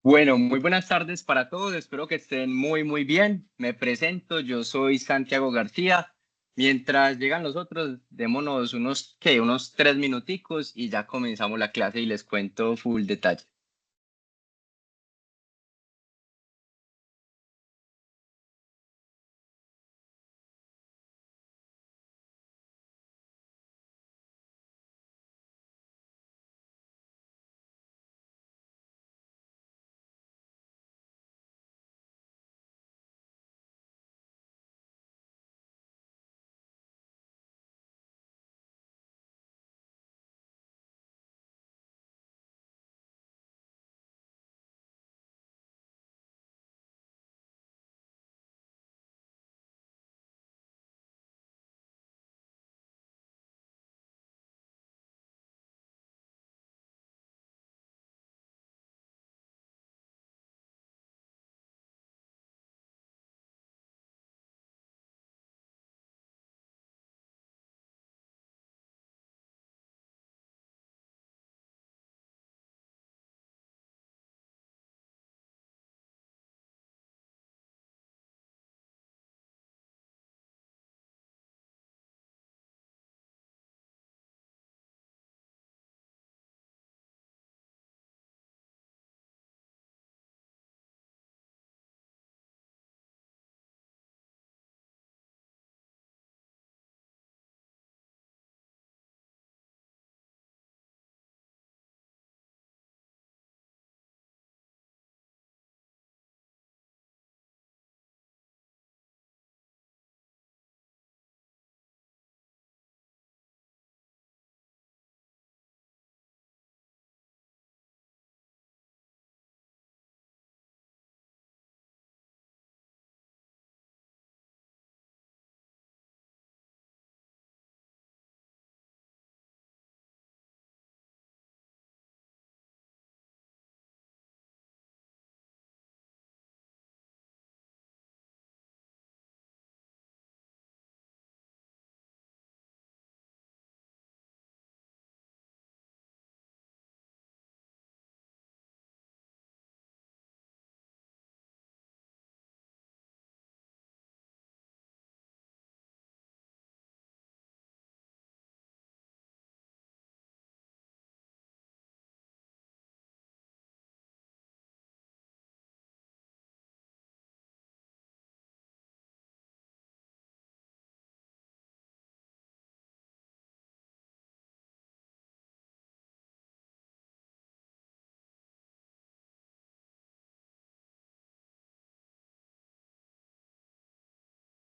Bueno, muy buenas tardes para todos. Espero que estén muy bien. Me presento, yo soy Santiago García. Mientras llegan los otros, démonos unos 3 minuticos y ya comenzamos la clase y les cuento full detalle.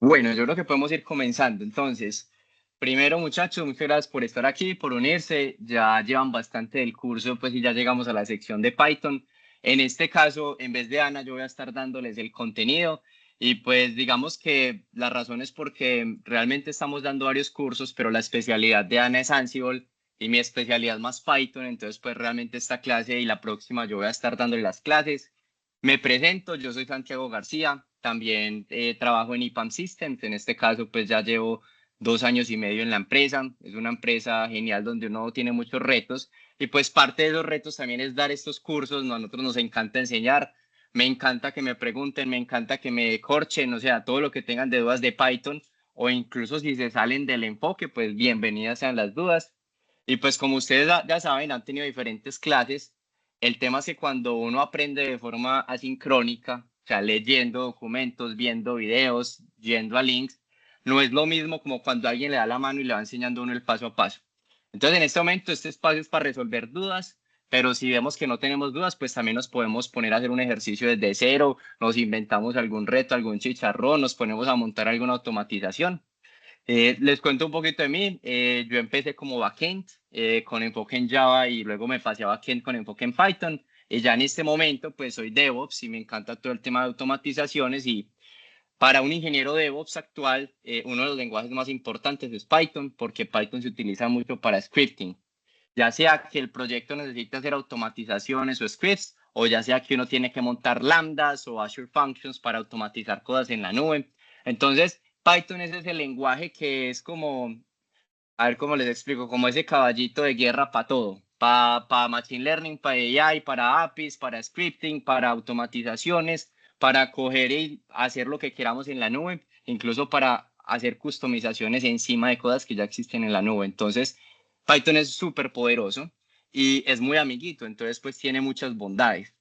Bueno, yo creo que podemos ir comenzando. Entonces, primero, muchachos, muchas gracias por estar aquí, por unirse. Ya llevan bastante del curso, pues y ya llegamos a la sección de Python. En este caso, en vez de Ana, yo voy a estar dándoles el contenido. Y pues digamos que la razón es porque realmente estamos dando varios cursos, pero la especialidad de Ana es Ansible y mi especialidad más Python. Entonces, pues realmente esta clase y la próxima yo voy a estar dándole las clases. Me presento, yo soy Santiago García, también trabajo en IPAM Systems, en este caso pues ya llevo 2 años y medio en la empresa, es una empresa genial donde uno tiene muchos retos y pues parte de los retos también es dar estos cursos, a nosotros nos encanta enseñar, me encanta que me pregunten, me encanta que me corchen, o sea, todo lo que tengan de dudas de Python o incluso si se salen del enfoque, pues bienvenidas sean las dudas. Y pues como ustedes ya saben, han tenido diferentes clases. El tema es que cuando uno aprende de forma asincrónica, o sea, leyendo documentos, viendo videos, yendo a links, no es lo mismo como cuando alguien le da la mano y le va enseñando a uno el paso a paso. Entonces, en este momento, este espacio es para resolver dudas, pero si vemos que no tenemos dudas, pues también nos podemos poner a hacer un ejercicio desde cero, nos inventamos algún reto, algún chicharrón, nos ponemos a montar alguna automatización. Les cuento un poquito de mí. Yo empecé como backend con enfoque en Java y luego me pasé a backend con enfoque en Python. Y ya en este momento pues soy DevOps y me encanta todo el tema de automatizaciones y para un ingeniero DevOps actual uno de los lenguajes más importantes es Python porque Python se utiliza mucho para scripting. Ya sea que el proyecto necesite hacer automatizaciones o scripts o ya sea que uno tiene que montar lambdas o Azure Functions para automatizar cosas en la nube. Entonces, Python es ese lenguaje que es como, a ver cómo les explico, como ese caballito de guerra para todo. para Machine Learning, para AI, para APIs, para scripting, para automatizaciones, para coger y hacer lo que queramos en la nube, incluso para hacer customizaciones encima de cosas que ya existen en la nube. Entonces, Python es súper poderoso y es muy amiguito, entonces pues tiene muchas bondades.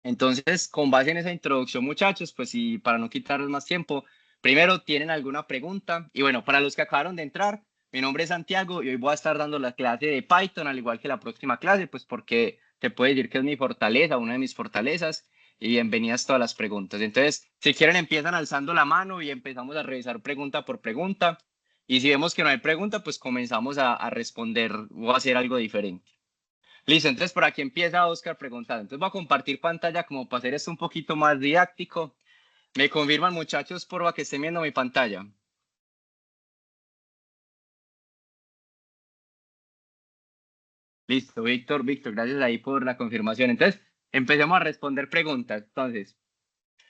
Entonces, con base en esa introducción, muchachos, pues y para no quitarles más tiempo, primero, ¿tienen alguna pregunta? Y bueno, para los que acabaron de entrar, mi nombre es Santiago y hoy voy a estar dando la clase de Python, al igual que la próxima clase, pues porque te puedo decir que es mi fortaleza, una de mis fortalezas, y bienvenidas todas las preguntas. Entonces, si quieren, empiezan alzando la mano y empezamos a revisar pregunta por pregunta. Y si vemos que no hay pregunta, pues comenzamos a responder o a hacer algo diferente. Listo, entonces por aquí empieza Oscar preguntando. Entonces voy a compartir pantalla como para hacer esto un poquito más didáctico. ¿Me confirman, muchachos, por que estén viendo mi pantalla? Listo, Víctor, gracias ahí por la confirmación. Entonces, empecemos a responder preguntas. Entonces,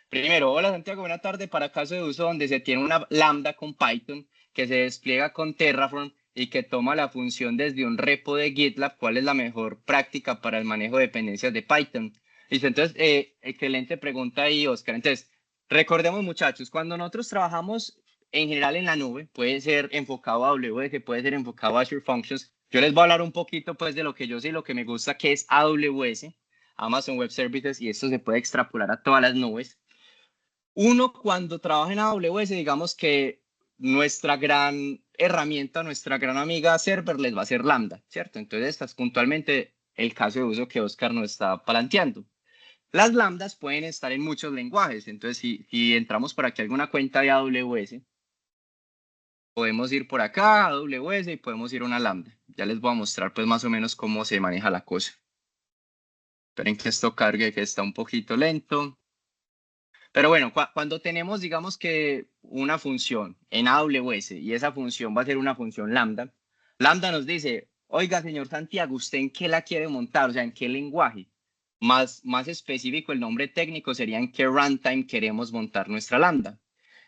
primero, hola Santiago, buena tarde. Para caso de uso donde se tiene una lambda con Python que se despliega con Terraform y que toma la función desde un repo de GitLab, ¿cuál es la mejor práctica para el manejo de dependencias de Python? Listo, entonces, excelente pregunta ahí, Oscar. Entonces, recordemos, muchachos, cuando nosotros trabajamos en general en la nube, puede ser enfocado a AWS, puede ser enfocado a Azure Functions. Yo les voy a hablar un poquito pues de lo que yo sé y lo que me gusta, que es AWS, Amazon Web Services, y esto se puede extrapolar a todas las nubes. Uno, cuando trabaja en AWS, digamos que nuestra gran herramienta, nuestra gran amiga serverless va a ser Lambda, ¿cierto? Entonces, esta es puntualmente el caso de uso que Oscar nos está planteando. Las lambdas pueden estar en muchos lenguajes, entonces si entramos por aquí a alguna cuenta de AWS, podemos ir por acá a AWS y podemos ir a una lambda. Ya les voy a mostrar pues más o menos cómo se maneja la cosa. Esperen que esto cargue, que está un poquito lento. Pero bueno, cuando tenemos, digamos que una función en AWS y esa función va a ser una función lambda, lambda nos dice, oiga, señor Santiago, ¿usted en qué la quiere montar? O sea, ¿en qué lenguaje? Más específico, el nombre técnico sería en qué runtime queremos montar nuestra lambda.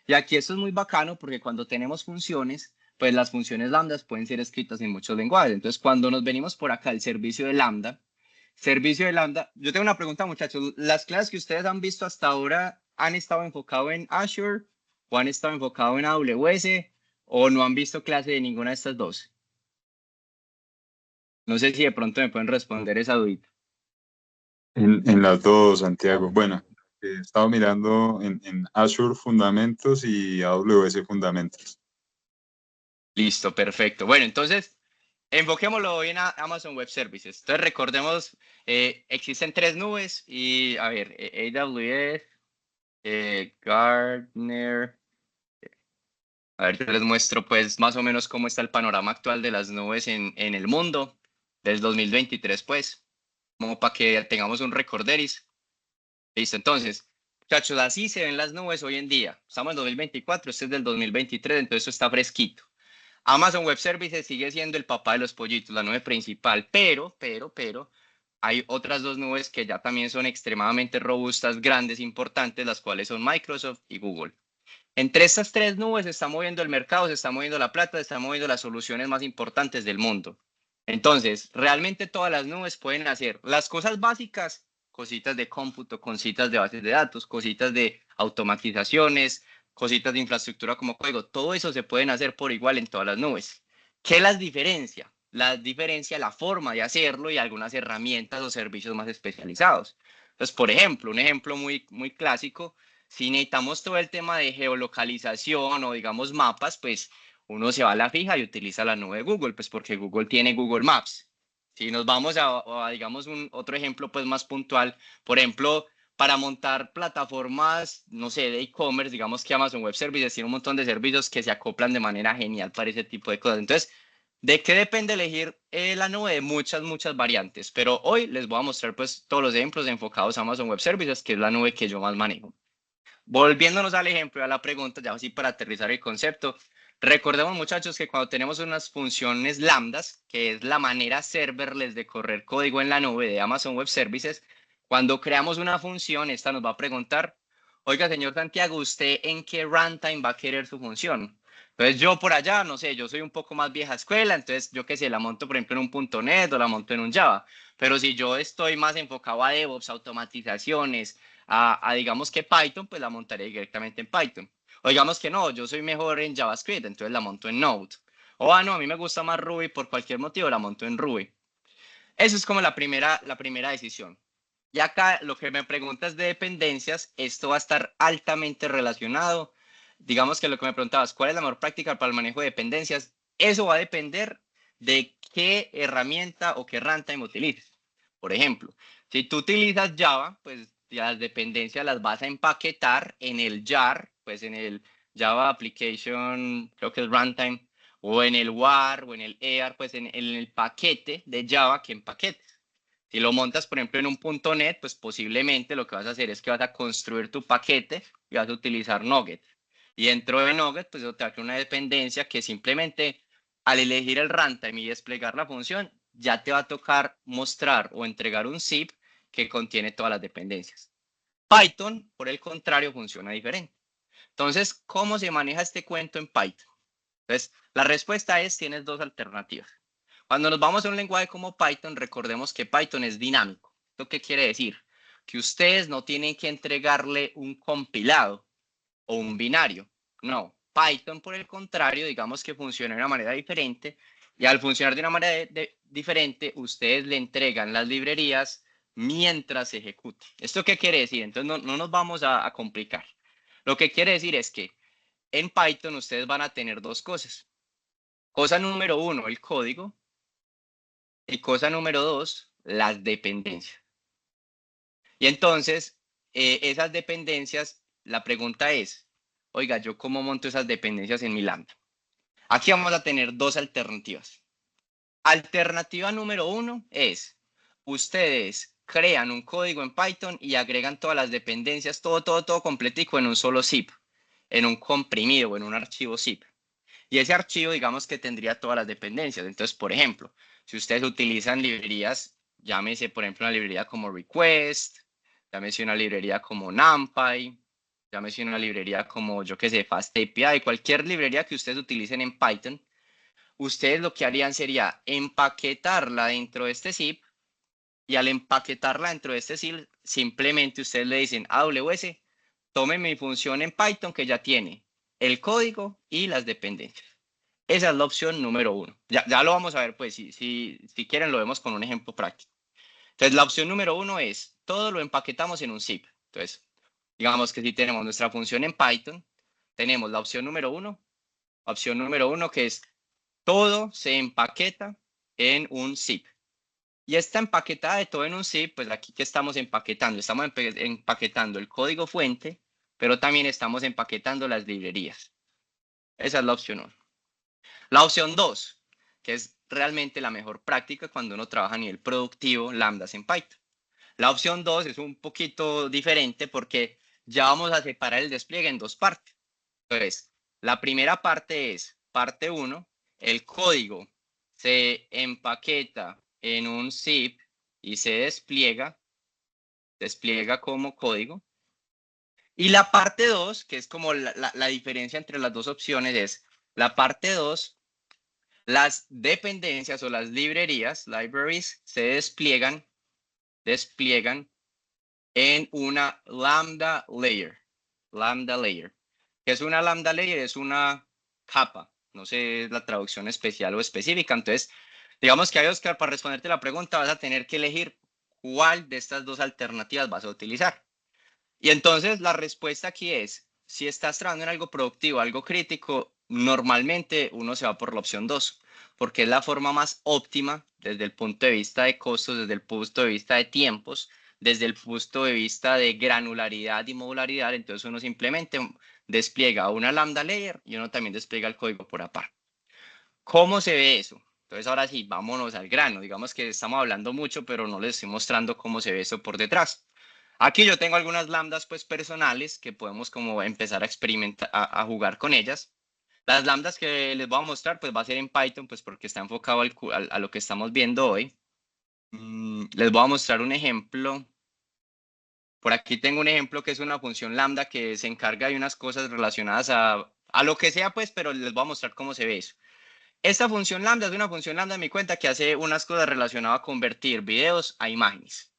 Y aquí esto es muy bacano porque cuando tenemos funciones, pues las funciones lambdas pueden ser escritas en muchos lenguajes. Entonces, cuando nos venimos por acá al servicio de lambda, yo tengo una pregunta, muchachos. ¿Las clases que ustedes han visto hasta ahora han estado enfocados en Azure o han estado enfocados en AWS o no han visto clase de ninguna de estas dos? No sé si de pronto me pueden responder esa duda. En las dos, Santiago. Bueno, he estado mirando en Azure Fundamentos y AWS Fundamentos. Listo, perfecto. Bueno, entonces, enfoquémoslo hoy en Amazon Web Services. Entonces, recordemos, existen tres nubes y, a ver, AWS, Gartner. A ver, yo les muestro pues más o menos cómo está el panorama actual de las nubes en el mundo desde 2023, pues, como para que tengamos un recorderis. Listo, entonces, muchachos, así se ven las nubes hoy en día. Estamos en 2024, este es del 2023, entonces esto está fresquito. Amazon Web Services sigue siendo el papá de los pollitos, la nube principal, pero, hay otras dos nubes que ya también son extremadamente robustas, grandes, importantes, las cuales son Microsoft y Google. Entre estas tres nubes se está moviendo el mercado, se está moviendo la plata, se están moviendo las soluciones más importantes del mundo. Entonces, realmente todas las nubes pueden hacer las cosas básicas, cositas de cómputo, cositas de bases de datos, cositas de automatizaciones, cositas de infraestructura como código. Todo eso se pueden hacer por igual en todas las nubes. ¿Qué las diferencia? Las diferencia la forma de hacerlo y algunas herramientas o servicios más especializados. Entonces, por ejemplo, un ejemplo muy clásico, si necesitamos todo el tema de geolocalización o digamos mapas, pues uno se va a la fija y utiliza la nube de Google, pues porque Google tiene Google Maps. Si nos vamos a digamos, otro ejemplo pues más puntual, por ejemplo, para montar plataformas, no sé, de e-commerce, digamos que Amazon Web Services tiene un montón de servicios que se acoplan de manera genial para ese tipo de cosas. Entonces, ¿de qué depende elegir la nube? De muchas variantes, pero hoy les voy a mostrar pues todos los ejemplos enfocados a Amazon Web Services, que es la nube que yo más manejo. Volviéndonos al ejemplo y a la pregunta, ya así para aterrizar el concepto, recordemos muchachos que cuando tenemos unas funciones lambdas, que es la manera serverless de correr código en la nube de Amazon Web Services, cuando creamos una función, esta nos va a preguntar, oiga señor Santiago, ¿usted en qué runtime va a querer su función? Entonces yo por allá, no sé, yo soy un poco más vieja escuela, entonces yo qué sé, la monto por ejemplo en un .NET o la monto en un Java. Pero si yo estoy más enfocado a DevOps, automatizaciones, a digamos que Python, pues la montaré directamente en Python. O digamos que no, yo soy mejor en JavaScript, entonces la monto en Node. O no, a mí me gusta más Ruby por cualquier motivo, la monto en Ruby. Eso es como la primera decisión. Y acá lo que me preguntas de dependencias, esto va a estar altamente relacionado. Digamos que lo que me preguntabas, ¿cuál es la mejor práctica para el manejo de dependencias? Eso va a depender de qué herramienta o qué runtime utilices. Por ejemplo, si tú utilizas Java, pues las dependencias las vas a empaquetar en el jar, pues en el Java Application, creo que es runtime, o en el WAR o en el EAR, pues en el paquete de Java que empaquetes. Si lo montas, por ejemplo, en un .NET, pues posiblemente lo que vas a hacer es que vas a construir tu paquete y vas a utilizar Nugget. Y dentro de Nugget, pues eso te va a crear una dependencia que simplemente al elegir el runtime y desplegar la función, ya te va a tocar mostrar o entregar un zip que contiene todas las dependencias. Python, por el contrario, funciona diferente. Entonces, ¿cómo se maneja este cuento en Python? Entonces, la respuesta es, tienes dos alternativas. Cuando nos vamos a un lenguaje como Python, recordemos que Python es dinámico. ¿Esto qué quiere decir? Que ustedes no tienen que entregarle un compilado o un binario. No, Python, por el contrario, digamos que funciona de una manera diferente y al funcionar de una manera diferente, ustedes le entregan las librerías mientras se ejecute. ¿Esto qué quiere decir? Entonces no nos vamos a complicar. Lo que quiere decir es que en Python ustedes van a tener dos cosas. Cosa número uno, el código. Y cosa número dos, las dependencias. Y entonces, esas dependencias, la pregunta es, oiga, ¿yo cómo monto esas dependencias en mi Lambda? Aquí vamos a tener dos alternativas. Alternativa número uno es, ustedes crean un código en Python y agregan todas las dependencias, todo completico en un solo zip, en un comprimido o en un archivo zip. Y ese archivo, digamos que tendría todas las dependencias. Entonces, por ejemplo, si ustedes utilizan librerías, llámese, por ejemplo, una librería como Request, llámese una librería como NumPy, llámese una librería como, yo qué sé, FastAPI, cualquier librería que ustedes utilicen en Python, ustedes lo que harían sería empaquetarla dentro de este zip y al empaquetarla dentro de este zip, simplemente ustedes le dicen AWS, tome mi función en Python que ya tiene el código y las dependencias. Esa es la opción número uno. Ya lo vamos a ver, pues, si quieren lo vemos con un ejemplo práctico. Entonces, la opción número uno es, todo lo empaquetamos en un zip. Entonces, digamos que si tenemos nuestra función en Python, tenemos la opción número uno que es, todo se empaqueta en un zip. Y esta empaquetada de todo en un zip, pues aquí que estamos empaquetando, estamos empaquetando el código fuente, pero también estamos empaquetando las librerías. Esa es la opción uno. La opción 2, que es realmente la mejor práctica cuando uno trabaja a nivel productivo, lambdas en Python. La opción 2 es un poquito diferente porque ya vamos a separar el despliegue en dos partes. Entonces, la primera parte es parte 1, el código se empaqueta en un zip y se despliega como código. Y la parte 2, que es como la diferencia entre las dos opciones, es la parte 2. Las dependencias o las librerías, libraries, se despliegan en una lambda layer. Lambda layer. ¿Qué es una lambda layer? Es una capa. No sé la traducción especial o específica. Entonces, digamos que, Oscar, para responderte la pregunta, vas a tener que elegir cuál de estas dos alternativas vas a utilizar. Y entonces la respuesta aquí es, si estás trabajando en algo productivo, algo crítico, normalmente uno se va por la opción 2, porque es la forma más óptima desde el punto de vista de costos, desde el punto de vista de tiempos, desde el punto de vista de granularidad y modularidad. Entonces uno simplemente despliega una lambda layer y uno también despliega el código por aparte. ¿Cómo se ve eso? Entonces ahora sí, vámonos al grano. Digamos que estamos hablando mucho, pero no les estoy mostrando cómo se ve eso por detrás. Aquí yo tengo algunas lambdas pues personales que podemos como empezar a experimentar, a jugar con ellas. Las lambdas que les voy a mostrar pues va a ser en Python pues porque está enfocado a lo que estamos viendo hoy. Les voy a mostrar un ejemplo. Por aquí tengo un ejemplo que es una función lambda que se encarga de unas cosas relacionadas a a lo que sea, pues, pero les voy a mostrar cómo se ve eso. Esta función lambda es una función lambda en mi cuenta que hace unas cosas relacionadas a convertir videos a imágenes.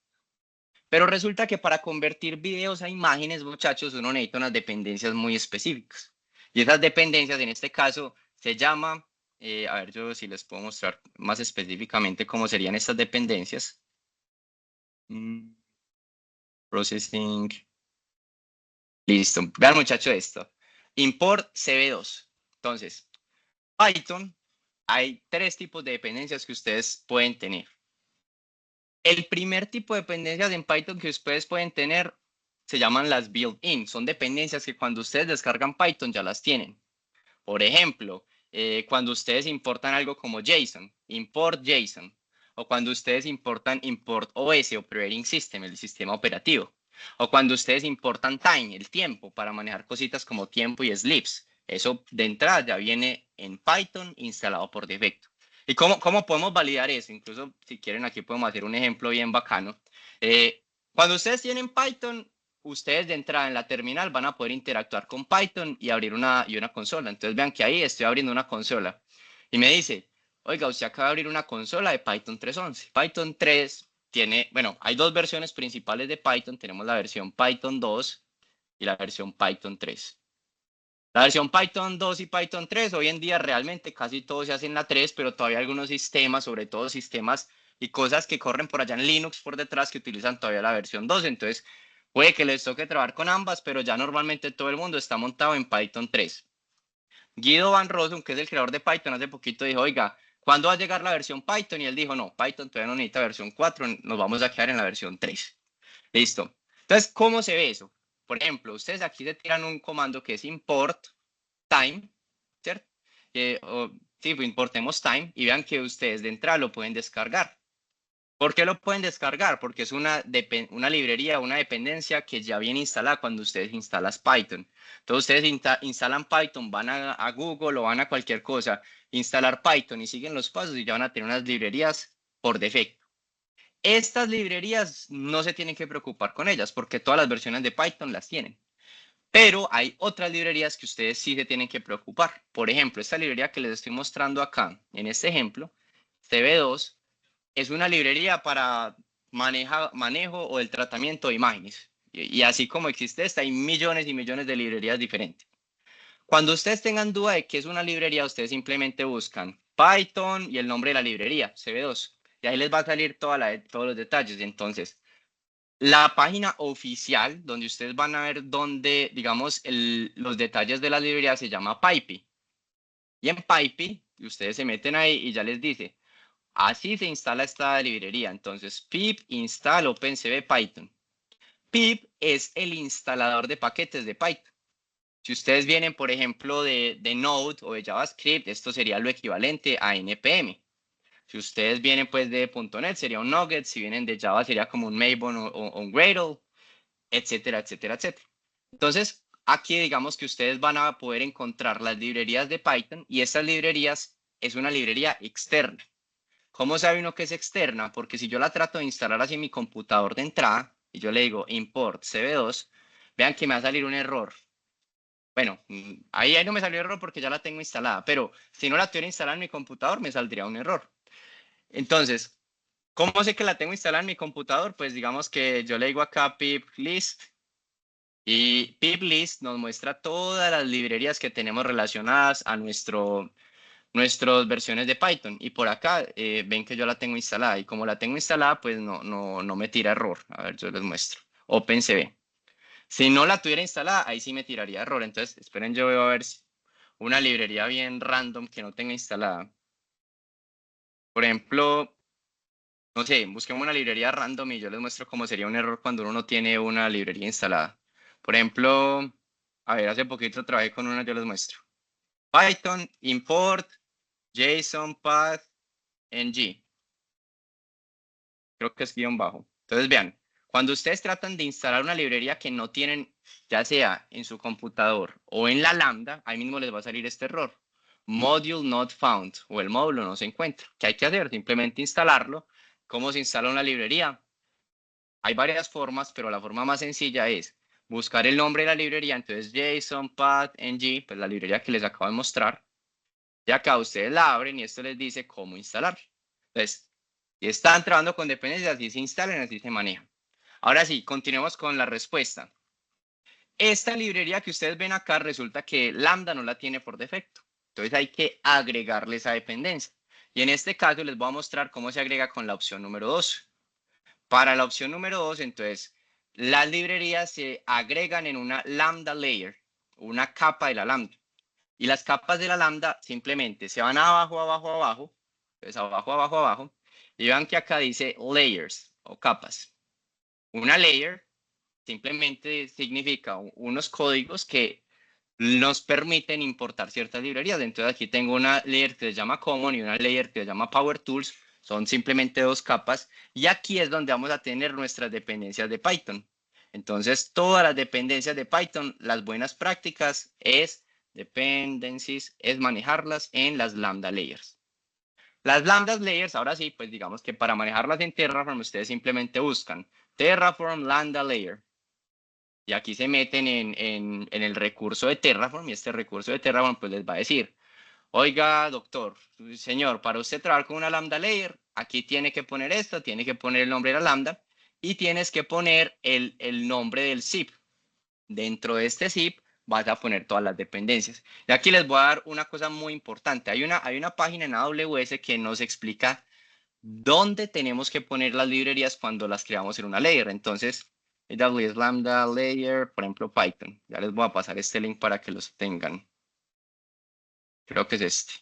Pero resulta que para convertir videos a imágenes, muchachos, uno necesita unas dependencias muy específicas. Y esas dependencias, en este caso, se llama, a ver, yo si les puedo mostrar más específicamente cómo serían estas dependencias. Processing. Listo. Vean, muchachos, esto. Import CB2. Entonces, Python, hay tres tipos de dependencias que ustedes pueden tener. El primer tipo de dependencias en Python que ustedes pueden tener se llaman las built-in. Son dependencias que cuando ustedes descargan Python ya las tienen. Por ejemplo, cuando ustedes importan algo como JSON, import JSON. O cuando ustedes importan import OS, Operating System, el sistema operativo. O cuando ustedes importan time, el tiempo, para manejar cositas como tiempo y sleeps. Eso de entrada ya viene en Python instalado por defecto. ¿Y cómo podemos validar eso? Incluso si quieren aquí podemos hacer un ejemplo bien bacano. Cuando ustedes tienen Python, ustedes de entrada en la terminal van a poder interactuar con Python y abrir una consola. Entonces vean que ahí estoy abriendo una consola y me dice, oiga, usted acaba de abrir una consola de Python 3.11. Python 3 tiene, bueno, hay dos versiones principales de Python. Tenemos la versión Python 2 y la versión Python 3. La versión Python 2 y Python 3, hoy en día realmente casi todo se hace en la 3, pero todavía hay algunos sistemas, sobre todo sistemas y cosas que corren por allá en Linux por detrás que utilizan todavía la versión 2. Entonces, puede que les toque trabajar con ambas, pero ya normalmente todo el mundo está montado en Python 3. Guido Van Rossum, que es el creador de Python, hace poquito dijo, oiga, ¿cuándo va a llegar la versión Python? Y él dijo, no, Python todavía no necesita versión 4, nos vamos a quedar en la versión 3. Listo. Entonces, ¿cómo se ve eso? Por ejemplo, ustedes aquí se tiran un comando que es import time, ¿cierto? Sí, pues importemos time y vean que ustedes de entrada lo pueden descargar. ¿Por qué lo pueden descargar? Porque es una librería, una dependencia que ya viene instalada cuando ustedes instalan Python. Entonces ustedes instalan Python, van a Google o van a cualquier cosa, instalar Python y siguen los pasos y ya van a tener unas librerías por defecto. Estas librerías no se tienen que preocupar con ellas porque todas las versiones de Python las tienen. Pero hay otras librerías que ustedes sí se tienen que preocupar. Por ejemplo, esta librería que les estoy mostrando acá, en este ejemplo, CB2, es una librería para manejo o el tratamiento de imágenes. Y así como existe esta, hay millones y millones de librerías diferentes. Cuando ustedes tengan duda de qué es una librería, ustedes simplemente buscan Python y el nombre de la librería, CB2. Y ahí les va a salir todos los detalles. Entonces, la página oficial donde ustedes van a ver donde, digamos, los detalles de la librería se llama Pipey. Y en Pipey, ustedes se meten ahí y ya les dice, así se instala esta librería. Entonces, pip install OpenCV Python. Pip es el instalador de paquetes de Python. Si ustedes vienen, por ejemplo, de Node o de JavaScript, esto sería lo equivalente a NPM. Si ustedes vienen pues de .NET, sería un Nugget. Si vienen de Java, sería como un Maven o un Gradle, etcétera, etcétera, etcétera. Entonces, aquí digamos que ustedes van a poder encontrar las librerías de Python y estas librerías es una librería externa. ¿Cómo sabe uno que es externa? Porque si yo la trato de instalar así en mi computador de entrada y yo le digo import cb2, vean que me va a salir un error. Bueno, ahí no me salió error porque ya la tengo instalada, pero si no la tuviera instalada en mi computador me saldría un error. Entonces, ¿cómo sé que la tengo instalada en mi computador? Pues digamos que yo le digo acá pip list y pip list nos muestra todas las librerías que tenemos relacionadas a nuestras versiones de Python. Y por acá ven que yo la tengo instalada. Y como la tengo instalada, pues no me tira error. A ver, yo les muestro. OpenCV. Si no la tuviera instalada, ahí sí me tiraría error. Entonces, esperen, yo veo a ver si una librería bien random que no tenga instalada. Por ejemplo, no sé, busquemos una librería random y yo les muestro cómo sería un error cuando uno no tiene una librería instalada. Por ejemplo, a ver, hace poquito trabajé con una, yo les muestro. Python import JSON path ng. Creo que es guión bajo. Entonces vean, cuando ustedes tratan de instalar una librería que no tienen, ya sea en su computador o en la Lambda, ahí mismo les va a salir este error. Module not found o el módulo no se encuentra. ¿Qué hay que hacer? Simplemente instalarlo. ¿Cómo se instala una librería? Hay varias formas, pero la forma más sencilla es buscar el nombre de la librería, entonces JSON, path, ng, pues la librería que les acabo de mostrar. Y acá ustedes la abren y esto les dice cómo instalar. Entonces, si están trabajando con dependencias, así se instalan, así se manejan. Ahora sí, continuemos con la respuesta. Esta librería que ustedes ven acá resulta que Lambda no la tiene por defecto. Entonces hay que agregarle esa dependencia. Y en este caso les voy a mostrar cómo se agrega con la opción número 2. Para la opción número 2, entonces, las librerías se agregan en una Lambda layer, una capa de la Lambda. Y las capas de la Lambda simplemente se van abajo, abajo, abajo. Entonces, abajo, abajo, abajo. Y vean que acá dice layers o capas. Una layer simplemente significa unos códigos que nos permiten importar ciertas librerías. Entonces aquí tengo una layer que se llama Common y una layer que se llama Power Tools. Son simplemente dos capas. Y aquí es donde vamos a tener nuestras dependencias de Python. Entonces todas las dependencias de Python, las buenas prácticas es manejarlas en las Lambda layers. Las Lambda layers, ahora sí, pues digamos que para manejarlas en Terraform, ustedes simplemente buscan Terraform Lambda layer. Y aquí se meten en el recurso de Terraform y este recurso de Terraform pues les va a decir, oiga, doctor, señor, para usted trabajar con una Lambda layer, aquí tiene que poner esto, tiene que poner el nombre de la Lambda y tienes que poner el nombre del zip. Dentro de este zip vas a poner todas las dependencias. Y aquí les voy a dar una cosa muy importante. Hay una página en AWS que nos explica dónde tenemos que poner las librerías cuando las creamos en una layer. Entonces, AWS Lambda Layer, por ejemplo, Python. Ya les voy a pasar este link para que los tengan. Creo que es este.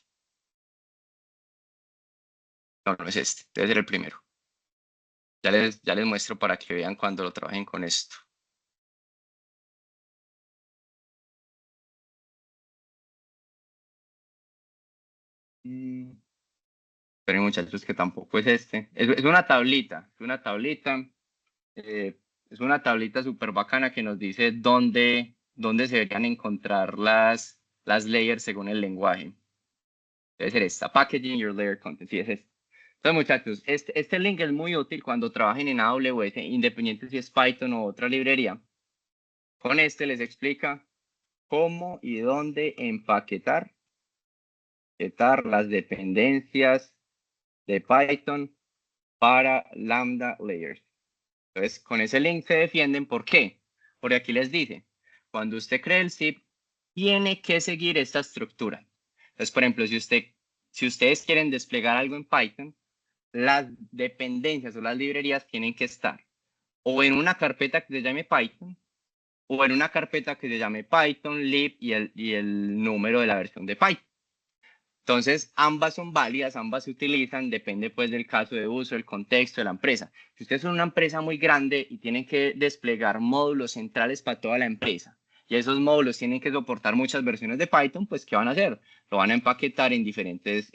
No, no es este. Debe ser el primero. Ya les muestro para que vean cuando lo trabajen con esto. Pero muchachos, que tampoco es este. Es una tablita. Es una tablita. Es una tablita súper bacana que nos dice dónde se deberían encontrar las layers según el lenguaje. Debe ser esta, Packaging Your Layer Content. Sí, es este. Entonces, muchachos, este link es muy útil cuando trabajen en AWS, independiente si es Python o otra librería. Con este les explica cómo y dónde empaquetar las dependencias de Python para Lambda Layers. Entonces, con ese link se defienden. ¿Por qué? Porque aquí les dice, cuando usted cree el zip, tiene que seguir esta estructura. Entonces, por ejemplo, si ustedes quieren desplegar algo en Python, las dependencias o las librerías tienen que estar o en una carpeta que se llame Python o en una carpeta que se llame Python, lib y el número de la versión de Python. Entonces, ambas son válidas, ambas se utilizan, depende pues del caso de uso, el contexto de la empresa. Si ustedes son una empresa muy grande y tienen que desplegar módulos centrales para toda la empresa, y esos módulos tienen que soportar muchas versiones de Python, pues ¿qué van a hacer? Lo van a empaquetar en diferentes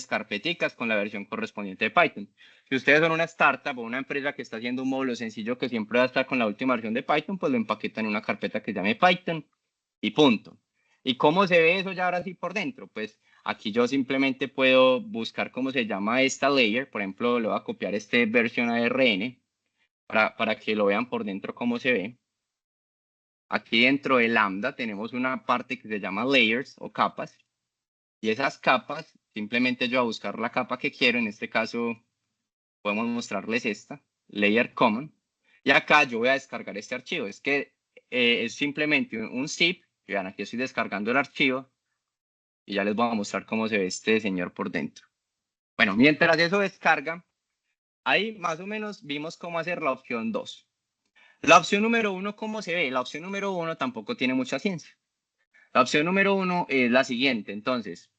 carpeticas con la versión correspondiente de Python. Si ustedes son una startup o una empresa que está haciendo un módulo sencillo que siempre va a estar con la última versión de Python, pues lo empaquetan en una carpeta que se llame Python y punto. ¿Y cómo se ve eso ya ahora sí por dentro? Pues aquí yo simplemente puedo buscar cómo se llama esta layer. Por ejemplo, le voy a copiar este version ARN para que lo vean por dentro cómo se ve. Aquí dentro de Lambda tenemos una parte que se llama layers o capas. Y esas capas, simplemente yo voy a buscar la capa que quiero. En este caso, podemos mostrarles esta, layer common. Y acá yo voy a descargar este archivo. Es que es simplemente un zip. Vean, aquí estoy descargando el archivo. Y ya les voy a mostrar cómo se ve este señor por dentro. Bueno, mientras eso descarga, ahí más o menos vimos cómo hacer la opción 2. La opción número 1, ¿cómo se ve? La opción número 1 tampoco tiene mucha ciencia. La opción número 1 es la siguiente. Entonces,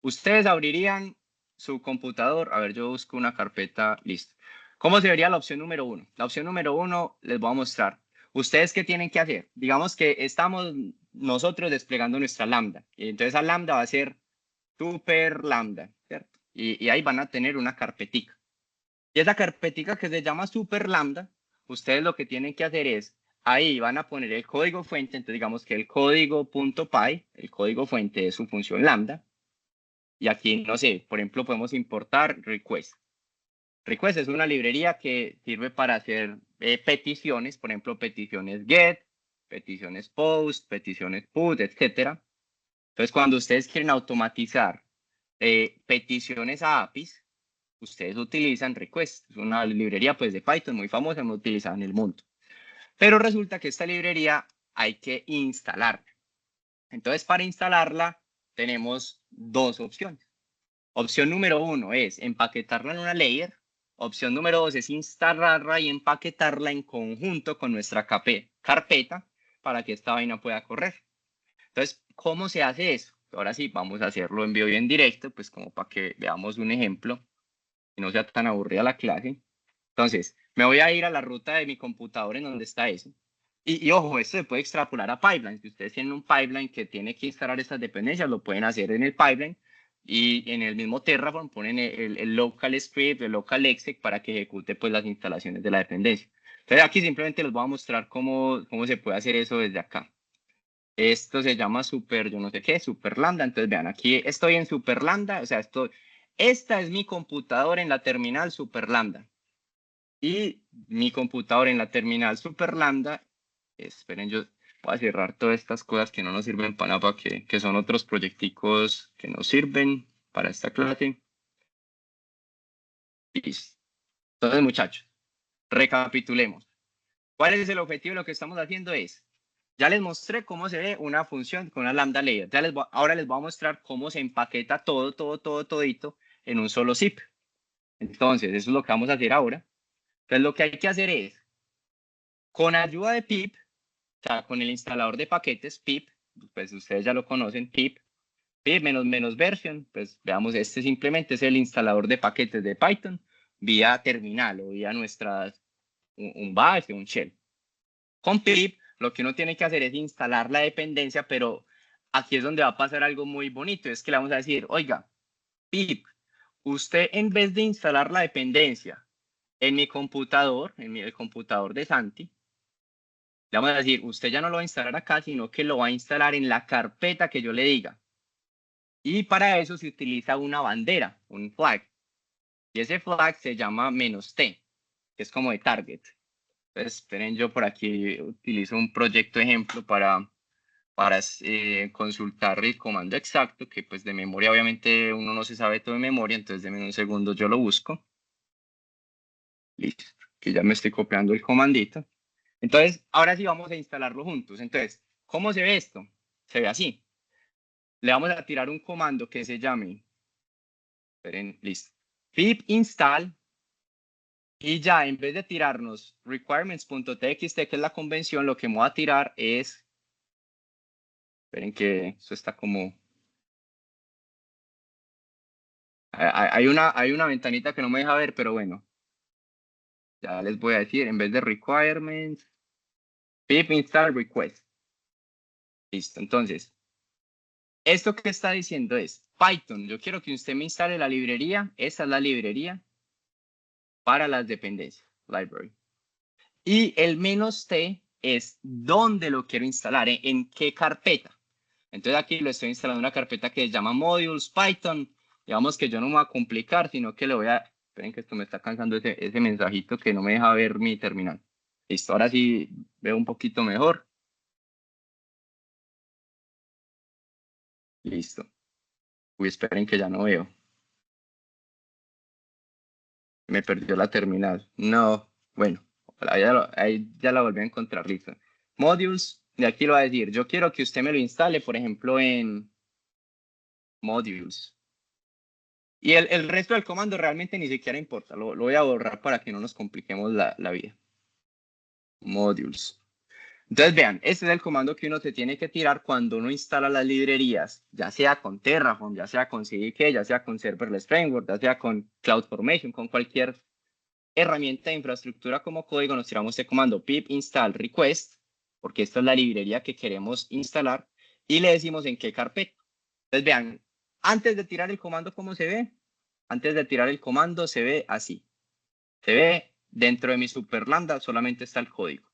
ustedes abrirían su computador. A ver, yo busco una carpeta, listo. ¿Cómo se vería la opción número 1? La opción número 1 les voy a mostrar. ¿Ustedes qué tienen que hacer? Digamos que estamos nosotros desplegando nuestra lambda. Y entonces esa lambda va a ser super lambda, ¿cierto? Y ahí van a tener una carpetica. Y esa carpetica que se llama super lambda, ustedes lo que tienen que hacer es, ahí van a poner el código fuente. Entonces digamos que el código.py, el código fuente de su función lambda. Y aquí, no sé, por ejemplo, podemos importar request. Request es una librería que sirve para hacer peticiones, por ejemplo, peticiones GET, peticiones POST, peticiones PUT, etc. Entonces, cuando ustedes quieren automatizar peticiones a APIs, ustedes utilizan Request. Es una librería pues, de Python muy famosa, muy utilizada en el mundo. Pero resulta que esta librería hay que instalarla. Entonces, para instalarla, tenemos dos opciones. Opción número 1 es empaquetarla en una layer. Opción número 2 es instalarla y empaquetarla en conjunto con nuestra carpeta para que esta vaina pueda correr. Entonces, ¿cómo se hace eso? Ahora sí, vamos a hacerlo en vivo y en directo, pues como para que veamos un ejemplo y no sea tan aburrida la clase. Entonces, me voy a ir a la ruta de mi computador en donde está eso. Y ojo, esto se puede extrapolar a pipelines. Si ustedes tienen un pipeline que tiene que instalar estas dependencias, lo pueden hacer en el pipeline y en el mismo Terraform ponen el local script, el local exec para que ejecute pues las instalaciones de la dependencia. Entonces aquí simplemente les voy a mostrar cómo se puede hacer eso desde acá. Esto se llama super, yo no sé qué, super lambda. Entonces vean, aquí estoy en super lambda, o sea, esta es mi computadora en la terminal super lambda. Y mi computador en la terminal super lambda, esperen, yo voy a cerrar todas estas cosas que no nos sirven para nada, que son otros proyecticos que nos sirven para esta clase. Listo. Entonces, muchachos, recapitulemos. ¿Cuál es el objetivo de lo que estamos haciendo? Ya les mostré cómo se ve una función con una lambda layer. Ahora les voy a mostrar cómo se empaqueta todito en un solo zip. Entonces, eso es lo que vamos a hacer ahora. Entonces, lo que hay que hacer es, con ayuda de pip, o sea, con el instalador de paquetes, pip, pues ustedes ya lo conocen, pip menos version, pues veamos, este simplemente es el instalador de paquetes de Python vía terminal o vía un bash o un shell. Con pip, lo que uno tiene que hacer es instalar la dependencia, pero aquí es donde va a pasar algo muy bonito, es que le vamos a decir, oiga, pip, usted en vez de instalar la dependencia en mi computador, el computador de Santi, le vamos a decir, usted ya no lo va a instalar acá, sino que lo va a instalar en la carpeta que yo le diga. Y para eso se utiliza una bandera, un flag. Y ese flag se llama "-t", que es como de target. Entonces, esperen, yo por aquí utilizo un proyecto ejemplo para consultar el comando exacto, que pues de memoria obviamente uno no se sabe todo de memoria, entonces denme un segundo, yo lo busco. Listo, que ya me estoy copiando el comandito. Entonces, ahora sí vamos a instalarlo juntos. Entonces, ¿cómo se ve esto? Se ve así. Le vamos a tirar un comando que se llame, esperen, listo, pip install, y ya en vez de tirarnos requirements.txt, que es la convención, lo que me voy a tirar es, esperen que eso está como, hay una ventanita que no me deja ver, pero bueno, ya les voy a decir, en vez de requirements, pip install request. Listo, entonces, esto que está diciendo es, Python, yo quiero que usted me instale la librería, esa es la librería para las dependencias, library. Y el "-t" es dónde lo quiero instalar, en qué carpeta. Entonces aquí lo estoy instalando en una carpeta que se llama modules Python. Digamos que yo no me voy a complicar, sino que le voy a... Esperen que esto me está cansando ese mensajito que no me deja ver mi terminal. Listo, ahora sí veo un poquito mejor. Listo. Uy, esperen que ya no veo. Me perdió la terminal. No, bueno, ahí ya la volví a encontrar. Listo. Modules, de aquí lo va a decir. Yo quiero que usted me lo instale, por ejemplo, en modules. Y el resto del comando realmente ni siquiera importa. Lo voy a borrar para que no nos compliquemos la vida. Modules. Entonces vean, este es el comando que uno se tiene que tirar cuando uno instala las librerías, ya sea con Terraform, ya sea con CDK, ya sea con Serverless Framework, ya sea con CloudFormation, con cualquier herramienta de infraestructura como código, nos tiramos este comando pip install request, porque esta es la librería que queremos instalar, y le decimos en qué carpeta. Entonces vean, antes de tirar el comando, ¿cómo se ve? Antes de tirar el comando se ve así. Se ve dentro de mi super lambda, solamente está el código.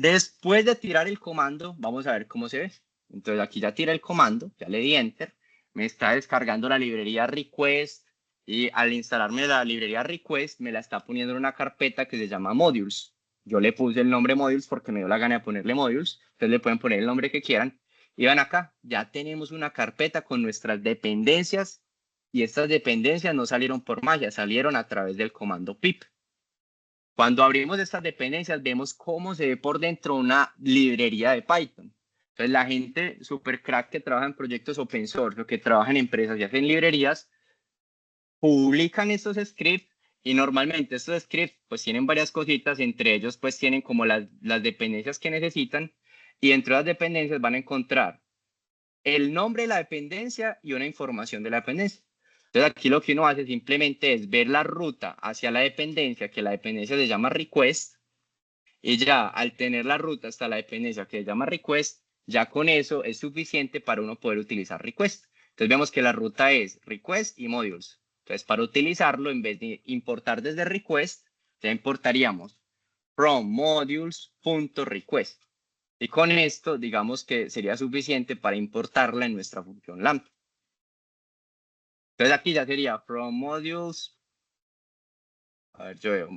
Después de tirar el comando, vamos a ver cómo se ve. Entonces aquí ya tira el comando, ya le di enter, me está descargando la librería request y al instalarme la librería request me la está poniendo en una carpeta que se llama modules. Yo le puse el nombre modules porque me dio la gana de ponerle modules, entonces le pueden poner el nombre que quieran. Y van acá, ya tenemos una carpeta con nuestras dependencias y estas dependencias no salieron por magia, salieron a través del comando pip. Cuando abrimos estas dependencias vemos cómo se ve por dentro una librería de Python. Entonces la gente super crack que trabaja en proyectos open source o que trabaja en empresas y hacen librerías, publican estos scripts y normalmente estos scripts pues tienen varias cositas, entre ellos pues tienen como las dependencias que necesitan y dentro de las dependencias van a encontrar el nombre de la dependencia y una información de la dependencia. Entonces aquí lo que uno hace simplemente es ver la ruta hacia la dependencia, que la dependencia se llama request, y ya al tener la ruta hasta la dependencia que se llama request, ya con eso es suficiente para uno poder utilizar request. Entonces vemos que la ruta es request y modules. Entonces para utilizarlo, en vez de importar desde request, ya importaríamos from modules.request. Y con esto, digamos que sería suficiente para importarla en nuestra función lambda. Entonces aquí ya sería from modules. A ver, yo veo.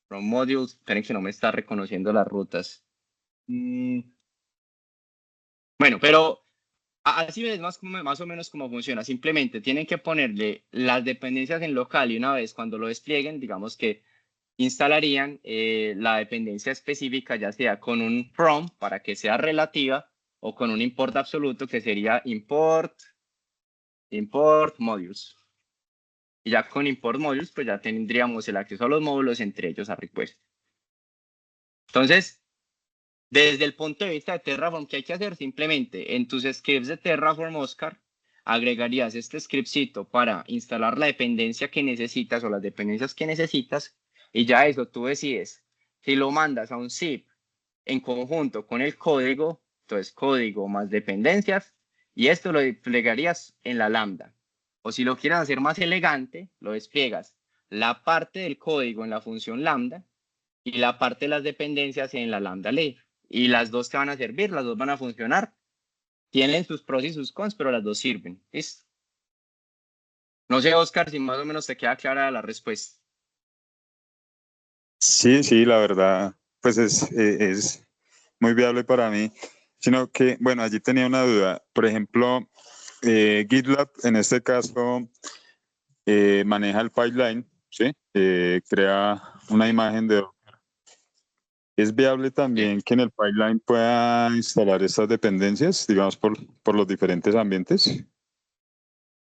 From modules. Esperen que no me está reconociendo las rutas. Bueno, pero así es más o menos cómo funciona. Simplemente tienen que ponerle las dependencias en local y una vez cuando lo desplieguen, digamos que instalarían la dependencia específica, ya sea con un from para que sea relativa o con un import absoluto que sería import modules. Y ya con import modules, pues ya tendríamos el acceso a los módulos, entre ellos a request. Entonces, desde el punto de vista de Terraform, ¿qué hay que hacer? Simplemente en tus scripts de Terraform, Oscar, agregarías este scriptcito para instalar la dependencia que necesitas o las dependencias que necesitas y ya eso tú decides. Si lo mandas a un zip en conjunto con el código, entonces código más dependencias y esto lo desplegarías en la lambda. O si lo quieres hacer más elegante, lo despliegas la parte del código en la función lambda y la parte de las dependencias en la lambda layer. Y las dos te van a servir, las dos van a funcionar. Tienen sus pros y sus cons, pero las dos sirven. ¿Listo? No sé, Oscar, si más o menos te queda clara la respuesta. Sí, sí, la verdad, pues es muy viable para mí. Sino que, bueno, allí tenía una duda. Por ejemplo, GitLab en este caso maneja el pipeline, ¿sí? Crea una imagen de Docker. ¿Es viable también que en el pipeline pueda instalar estas dependencias, digamos, por los diferentes ambientes?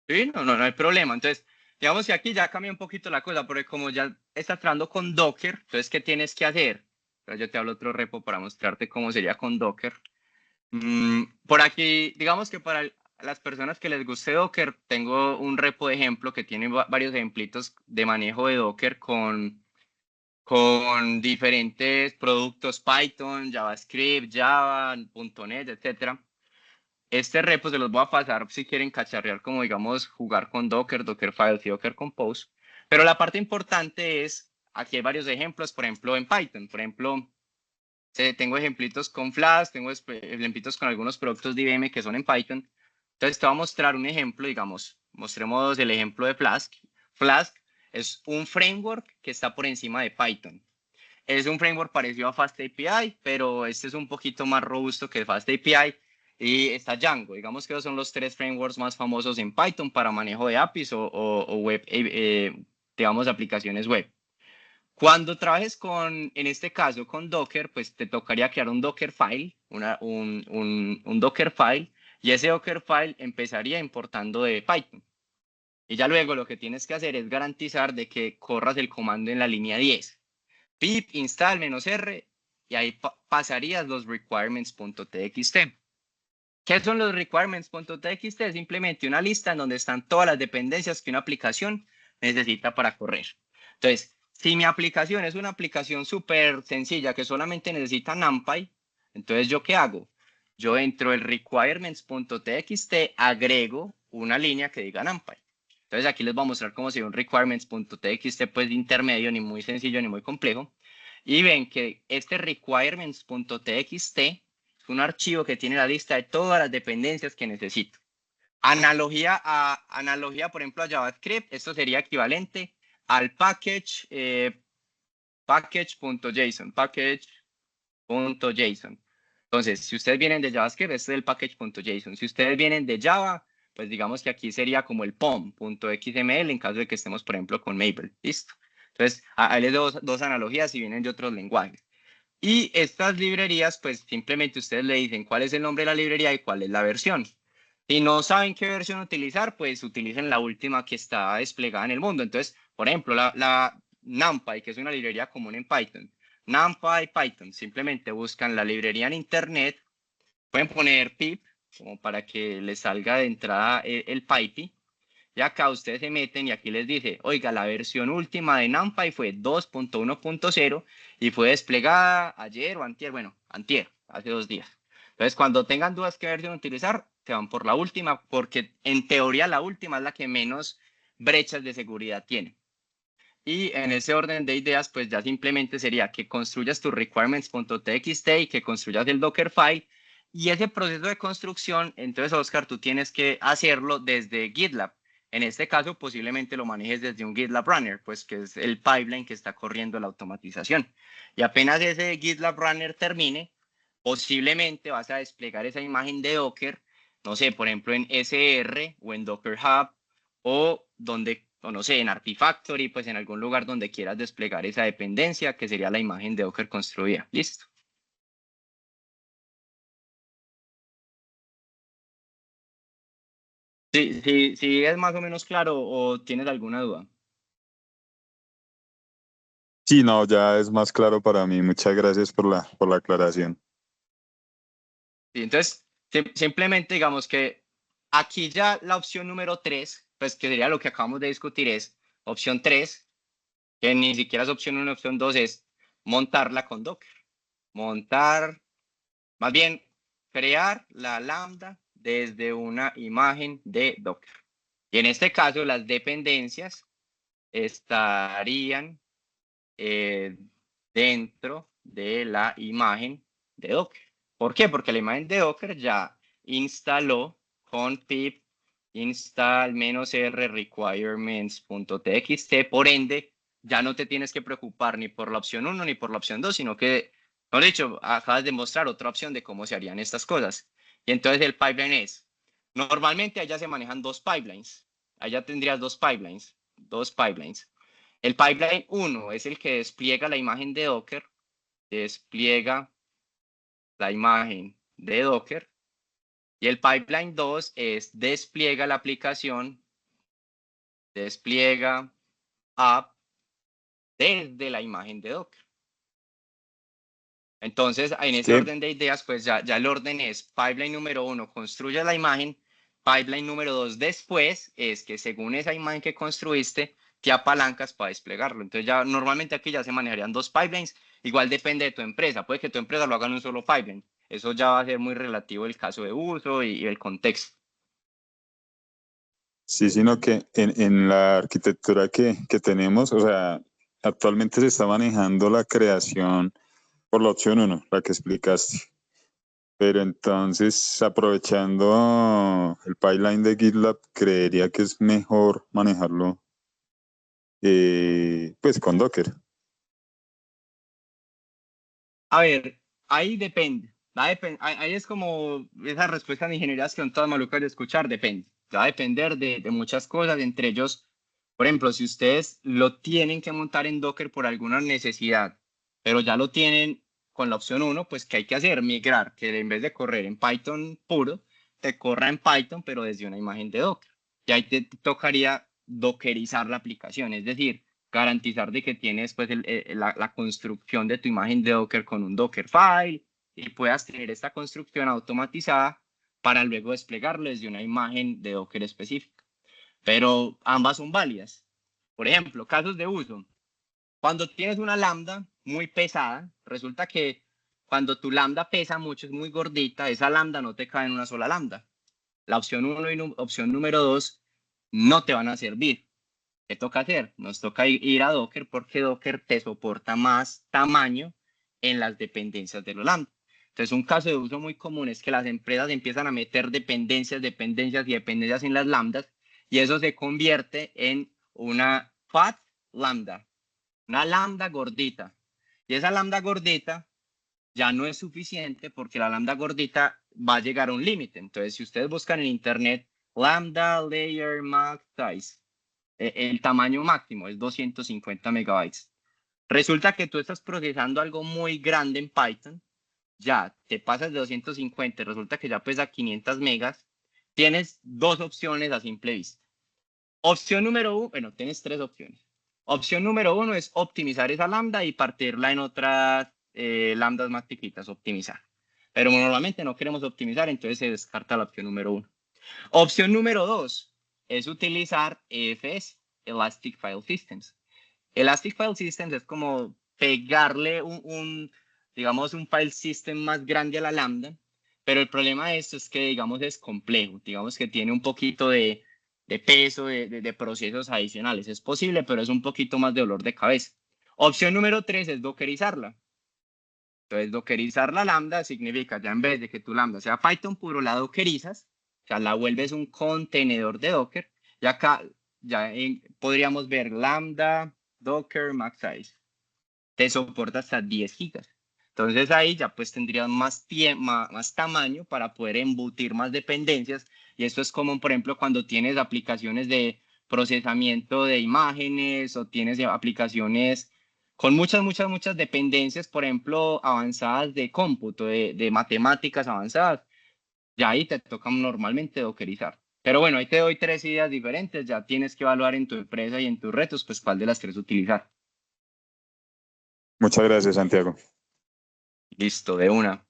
Sí, no hay problema. Entonces, digamos que aquí ya cambia un poquito la cosa, porque como ya estás trabajando con Docker, entonces, ¿qué tienes que hacer? Entonces, yo te hablo otro repo para mostrarte cómo sería con Docker. Por aquí, digamos que para las personas que les guste Docker, tengo un repo de ejemplo que tiene varios ejemplitos de manejo de Docker con diferentes productos Python, JavaScript, Java, .NET, etc. Este repo se los voy a pasar si quieren cacharrear, como digamos, jugar con Docker, Dockerfiles y Docker Compose. Pero la parte importante es, aquí hay varios ejemplos, por ejemplo, en Python. Por ejemplo, tengo ejemplitos con Flask, tengo ejemplitos con algunos productos de IBM que son en Python. Entonces te voy a mostrar un ejemplo, digamos, mostremos el ejemplo de Flask. Flask es un framework que está por encima de Python. Es un framework parecido a FastAPI, pero este es un poquito más robusto que FastAPI. Y está Django. Digamos que esos son los tres frameworks más famosos en Python para manejo de APIs o web, digamos, aplicaciones web. Cuando trabajes con, en este caso, con Docker, pues te tocaría crear un Dockerfile, un Dockerfile, y ese Dockerfile empezaría importando de Python. Y ya luego lo que tienes que hacer es garantizar de que corras el comando en la línea 10. Pip install "-r", y ahí pasarías los requirements.txt. ¿Qué son los requirements.txt? Es simplemente una lista en donde están todas las dependencias que una aplicación necesita para correr. Entonces, si mi aplicación es una aplicación súper sencilla que solamente necesita NumPy, entonces ¿yo qué hago? Yo dentro del requirements.txt agrego una línea que diga NumPy. Entonces aquí les voy a mostrar cómo sería un requirements.txt, pues de intermedio, ni muy sencillo ni muy complejo. Y ven que este requirements.txt es un archivo que tiene la lista de todas las dependencias que necesito. Analogía, por ejemplo, a JavaScript, esto sería equivalente al package.json. Entonces, si ustedes vienen de JavaScript, este es el package.json. Si ustedes vienen de Java, pues digamos que aquí sería como el pom.xml en caso de que estemos, por ejemplo, con Maple. ¿Listo? Entonces, ahí les doy dos analogías si vienen de otros lenguajes. Y estas librerías, pues simplemente ustedes le dicen cuál es el nombre de la librería y cuál es la versión. Si no saben qué versión utilizar, pues utilicen la última que está desplegada en el mundo. Entonces, por ejemplo, la NumPy, que es una librería común en Python. NumPy Python, simplemente buscan la librería en internet, pueden poner pip, como para que les salga de entrada el pipey, y acá ustedes se meten y aquí les dice, oiga, la versión última de NumPy fue 2.1.0 y fue desplegada ayer o antier, bueno, antier, hace 2 días. Entonces, cuando tengan dudas qué versión utilizar, se van por la última, porque en teoría la última es la que menos brechas de seguridad tiene. Y en ese orden de ideas, pues ya simplemente sería que construyas tu requirements.txt y que construyas el Dockerfile. Y ese proceso de construcción, entonces, Oscar, tú tienes que hacerlo desde GitLab. En este caso, posiblemente lo manejes desde un GitLab Runner, pues que es el pipeline que está corriendo la automatización. Y apenas ese GitLab Runner termine, posiblemente vas a desplegar esa imagen de Docker, no sé, por ejemplo, en SR o en Docker Hub o donde, o no sé, en Artifactory, pues en algún lugar donde quieras desplegar esa dependencia, que sería la imagen de Docker construida. Listo. Sí, es más o menos claro o tienes alguna duda. Sí, no, ya es más claro para mí. Muchas gracias por la aclaración. Sí, entonces, simplemente digamos que aquí ya la opción número 3, pues que sería lo que acabamos de discutir, es opción 3, que ni siquiera es opción 1, opción 2, es montarla con Docker. Montar, más bien, crear la lambda desde una imagen de Docker. Y en este caso, las dependencias estarían eh, dentro de la imagen de Docker. ¿Por qué? Porque la imagen de Docker ya instaló con pip install -r requirements.txt, por ende, ya no te tienes que preocupar ni por la opción 1 ni por la opción 2, sino que, por dicho, acabas de mostrar otra opción de cómo se harían estas cosas. Y entonces el pipeline es, normalmente allá se manejan dos pipelines, allá tendrías dos pipelines. El pipeline 1 es el que despliega la imagen de Docker, despliega la imagen de Docker, y el pipeline 2 es despliega la aplicación, despliega app desde la imagen de Docker. Entonces, en ese Sí, orden de ideas, pues ya el orden es pipeline número 1, construye la imagen, pipeline número 2 después es que según esa imagen que construiste, te apalancas para desplegarlo. Entonces ya normalmente aquí ya se manejarían dos pipelines, igual depende de tu empresa, puede que tu empresa lo haga en un solo pipeline, eso ya va a ser muy relativo el caso de uso y el contexto. sí, sino que en la arquitectura que tenemos, o sea, actualmente se está manejando la creación por la opción uno, la que explicaste. Pero entonces, aprovechando el pipeline de GitLab, creería que es mejor manejarlo pues con Docker. A ver, ahí depende. Ahí es como esas respuestas de ingeniería que son todas malucas de escuchar, depende. Va a depender de muchas cosas, entre ellos, por ejemplo, si ustedes lo tienen que montar en Docker por alguna necesidad, pero ya lo tienen con la opción 1, pues ¿qué hay que hacer? Migrar, que en vez de correr en Python puro, te corra en Python, pero desde una imagen de Docker. Y ahí te tocaría dockerizar la aplicación, es decir, garantizar de que tienes pues la construcción de tu imagen de Docker con un Dockerfile y puedas tener esta construcción automatizada para luego desplegarlo desde una imagen de Docker específica. Pero ambas son válidas. Por ejemplo, casos de uso. Cuando tienes una lambda muy pesada, resulta que cuando tu lambda pesa mucho, es muy gordita, esa lambda no te cae en una sola lambda. La opción 1 y opción número 2 no te van a servir. ¿Qué toca hacer? Nos toca ir a Docker porque Docker te soporta más tamaño en las dependencias de los lambda. Entonces, un caso de uso muy común es que las empresas empiezan a meter dependencias en las lambdas y eso se convierte en una fat lambda, una lambda gordita. Y esa lambda gordita ya no es suficiente porque la lambda gordita va a llegar a un límite. Entonces, si ustedes buscan en internet lambda layer max size, el tamaño máximo es 250 megabytes. Resulta que tú estás procesando algo muy grande en Python, ya te pasas de 250, resulta que ya pesa 500 megas, tienes dos opciones a simple vista. Opción número uno, bueno, tienes tres opciones. Opción número uno es optimizar esa lambda y partirla en otras lambdas más chiquitas, optimizar. Pero normalmente no queremos optimizar, entonces se descarta la opción número uno. Opción número dos es utilizar EFS, Elastic File Systems. Elastic File Systems es como pegarle digamos, un file system más grande a la lambda, pero el problema de esto es que, digamos, es complejo, digamos que tiene un poquito de peso, de procesos adicionales. Es posible, pero es un poquito más de dolor de cabeza. Opción número 3 es dockerizarla. Entonces, dockerizar la lambda significa, ya en vez de que tu lambda sea Python puro, la dockerizas, o sea, la vuelves un contenedor de Docker, y acá ya podríamos ver lambda Docker max size. Te soporta hasta 10 gigas. Entonces ahí ya pues tendrías más tamaño para poder embutir más dependencias. Y esto es común, por ejemplo, cuando tienes aplicaciones de procesamiento de imágenes o tienes aplicaciones con muchas dependencias, por ejemplo, avanzadas de cómputo, de matemáticas avanzadas. Ya ahí te toca normalmente dockerizar. Pero bueno, ahí te doy tres ideas diferentes. Ya tienes que evaluar en tu empresa y en tus retos, pues cuál de las tres utilizar. Muchas gracias, Santiago. Listo, de una.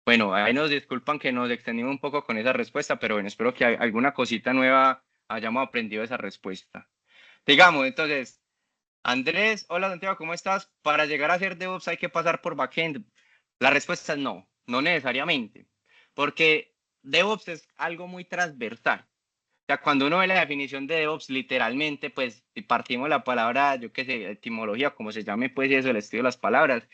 Bueno, ahí nos disculpan que nos extendimos un poco con esa respuesta, pero bueno, espero que alguna cosita nueva hayamos aprendido de esa respuesta. Digamos, entonces, Andrés, hola Santiago, ¿cómo estás? Para llegar a ser DevOps hay que pasar por backend. La respuesta es no, no necesariamente, porque DevOps es algo muy transversal. O sea, cuando uno ve la definición de DevOps, literalmente, pues, si partimos la palabra, yo qué sé, etimología, como se llame, pues, eso, el estudio de las palabras,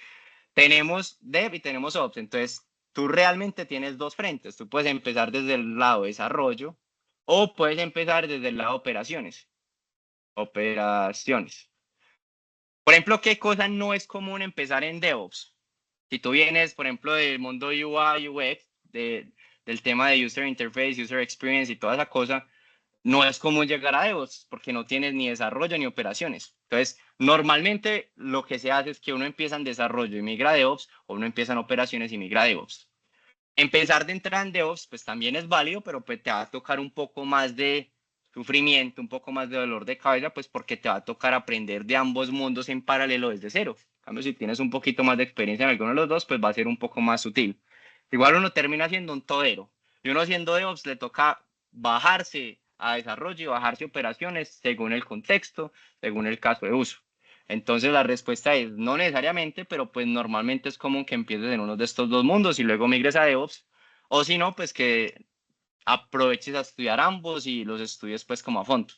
tenemos Dev y tenemos Ops. Entonces, tú realmente tienes dos frentes. Tú puedes empezar desde el lado de desarrollo o puedes empezar desde el lado de operaciones. Operaciones. Por ejemplo, ¿qué cosa no es común empezar en DevOps? Si tú vienes, por ejemplo, del mundo UI, UX, del tema de User Interface, User Experience y toda esa cosa, no es común llegar a DevOps porque no tienes ni desarrollo ni operaciones. Entonces, normalmente lo que se hace es que uno empieza en desarrollo y migra a DevOps o uno empieza en operaciones y migra a DevOps. Empezar de entrar en DevOps pues también es válido, pero pues te va a tocar un poco más de sufrimiento, un poco más de dolor de cabeza, pues porque te va a tocar aprender de ambos mundos en paralelo desde cero. En cambio, si tienes un poquito más de experiencia en alguno de los dos, pues va a ser un poco más sutil. Igual uno termina siendo un todero. Y uno siendo DevOps le toca bajarse a desarrollo y bajarse a operaciones según el contexto, según el caso de uso. Entonces la respuesta es no necesariamente, pero pues normalmente es común que empieces en uno de estos dos mundos y luego migres a DevOps, o si no, pues que aproveches a estudiar ambos y los estudies pues como a fondo.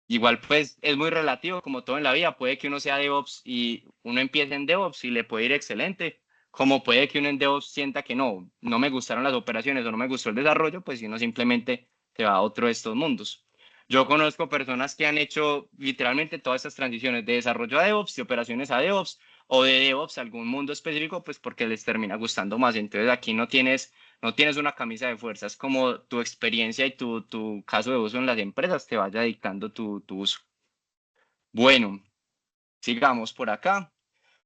Igual pues es muy relativo como todo en la vida, puede que uno sea DevOps y uno empiece en DevOps y le puede ir excelente, como puede que uno en DevOps sienta que no me gustaron las operaciones o no me gustó el desarrollo, pues si uno simplemente se va a otro de estos mundos. Yo conozco personas que han hecho literalmente todas estas transiciones de desarrollo a DevOps, de operaciones a DevOps o de DevOps a algún mundo específico, pues porque les termina gustando más. Entonces aquí no tienes una camisa de fuerza, es como tu experiencia y tu caso de uso en las empresas te vaya dictando tu uso. Bueno, sigamos por acá.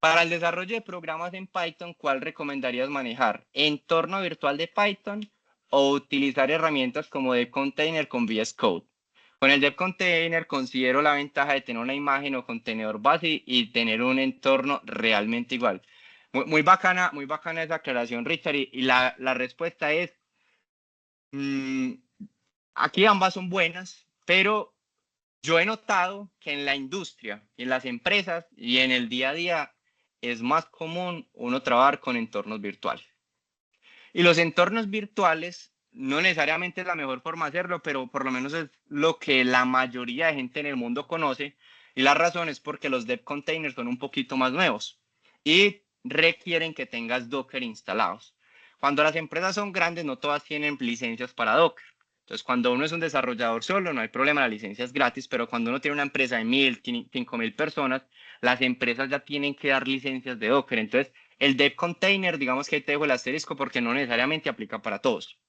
Para el desarrollo de programas en Python, ¿cuál recomendarías manejar? ¿Entorno virtual de Python o utilizar herramientas como Dev Container con VS Code? Con el Dev Container considero la ventaja de tener una imagen o contenedor base y tener un entorno realmente igual. Muy bacana esa aclaración, Richard. Y la respuesta es, mm, aquí ambas son buenas, pero yo he notado que en la industria, en las empresas y en el día a día es más común uno trabajar con entornos virtuales. Y los entornos virtuales no necesariamente es la mejor forma de hacerlo, pero por lo menos es lo que la mayoría de gente en el mundo conoce. Y la razón es porque los dev containers son un poquito más nuevos. Y requieren que tengas Docker instalados. Cuando las empresas son grandes, no todas tienen licencias para Docker. Entonces, cuando uno es un desarrollador solo, no hay problema, la licencia es gratis, pero cuando uno tiene una empresa de 1000, 5000 personas, las empresas ya tienen que dar licencias de Docker. Entonces, el dev container, digamos que ahí te dejo el asterisco porque no necesariamente aplica para todos.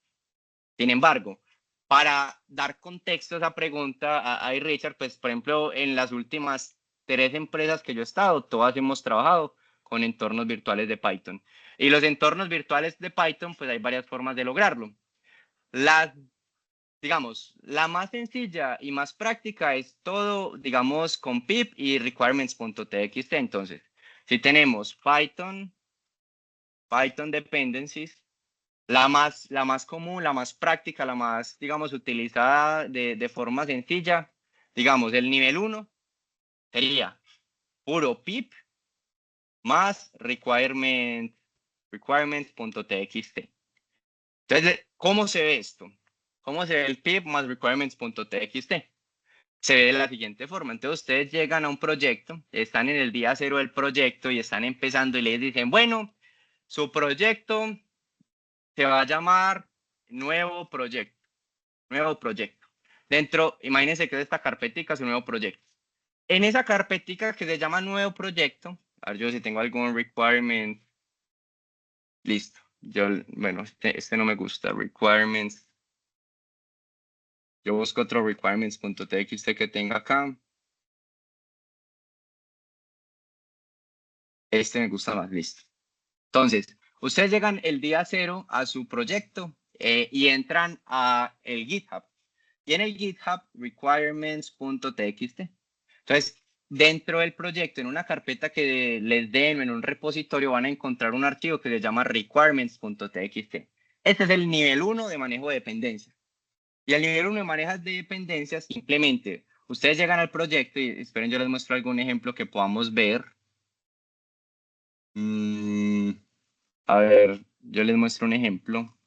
Sin embargo, para dar contexto a esa pregunta, a Richard, pues, por ejemplo, en las últimas 3 empresas que yo he estado, todas hemos trabajado con entornos virtuales de Python. Y los entornos virtuales de Python, pues hay varias formas de lograrlo. Digamos, la más sencilla y más práctica es todo, digamos, con pip y requirements.txt. Entonces, si tenemos Python dependencies, la más común, la más práctica, la más, digamos, utilizada de forma sencilla, digamos, el nivel 1 sería puro pip más requirements.txt. Entonces, ¿cómo se ve esto? ¿Cómo se ve el pip más requirements.txt? Se ve de la siguiente forma. Entonces, ustedes llegan a un proyecto, están en el día cero del proyecto y están empezando y les dicen, bueno, su proyecto se va a llamar nuevo proyecto. Nuevo proyecto. Dentro, imagínense que es esta carpetica, su nuevo proyecto. En esa carpetica que se llama nuevo proyecto, a ver yo si tengo algún requirement, listo. Yo, bueno, este no me gusta, requirements. Yo busco otro requirements.txt que tenga acá. Este me gusta más, listo. Entonces, ustedes llegan el día cero a su proyecto y entran a el GitHub. Y en el GitHub, requirements.txt. Entonces, dentro del proyecto, en una carpeta que les den o en un repositorio, van a encontrar un archivo que se llama requirements.txt. Este es el nivel 1 de manejo de dependencias. Y el nivel 1 de manejo de dependencias, simplemente, ustedes llegan al proyecto y esperen, yo les muestro algún ejemplo que podamos ver. A ver, yo les muestro un ejemplo.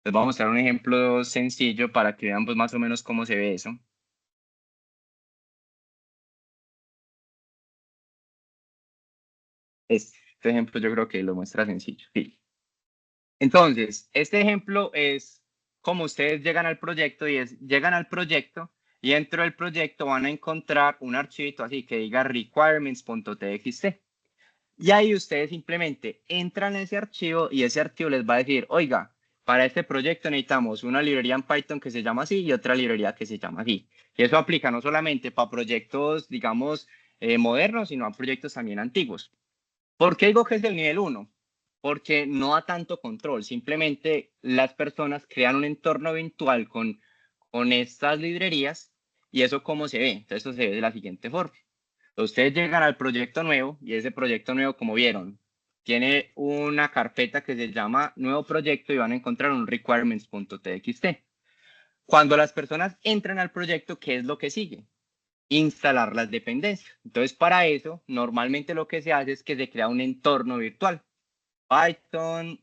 Les voy a mostrar un ejemplo sencillo para que vean pues más o menos cómo se ve eso. Este ejemplo yo creo que lo muestra sencillo. Sí. Entonces, este ejemplo es como ustedes llegan al proyecto llegan al proyecto y dentro del proyecto van a encontrar un archivito así que diga requirements.txt. Y ahí ustedes simplemente entran a ese archivo y ese archivo les va a decir, oiga, para este proyecto necesitamos una librería en Python que se llama así y otra librería que se llama así. Y eso aplica no solamente para proyectos, digamos, modernos, sino a proyectos también antiguos. ¿Por qué digo que es el nivel 1? Porque no da tanto control, simplemente las personas crean un entorno virtual con estas librerías y eso cómo se ve. Entonces, eso se ve de la siguiente forma. Ustedes llegan al proyecto nuevo y ese proyecto nuevo, como vieron, tiene una carpeta que se llama nuevo proyecto y van a encontrar un requirements.txt. Cuando las personas entran al proyecto, ¿qué es lo que sigue? Instalar las dependencias. Entonces, para eso, normalmente lo que se hace es que se crea un entorno virtual. Python,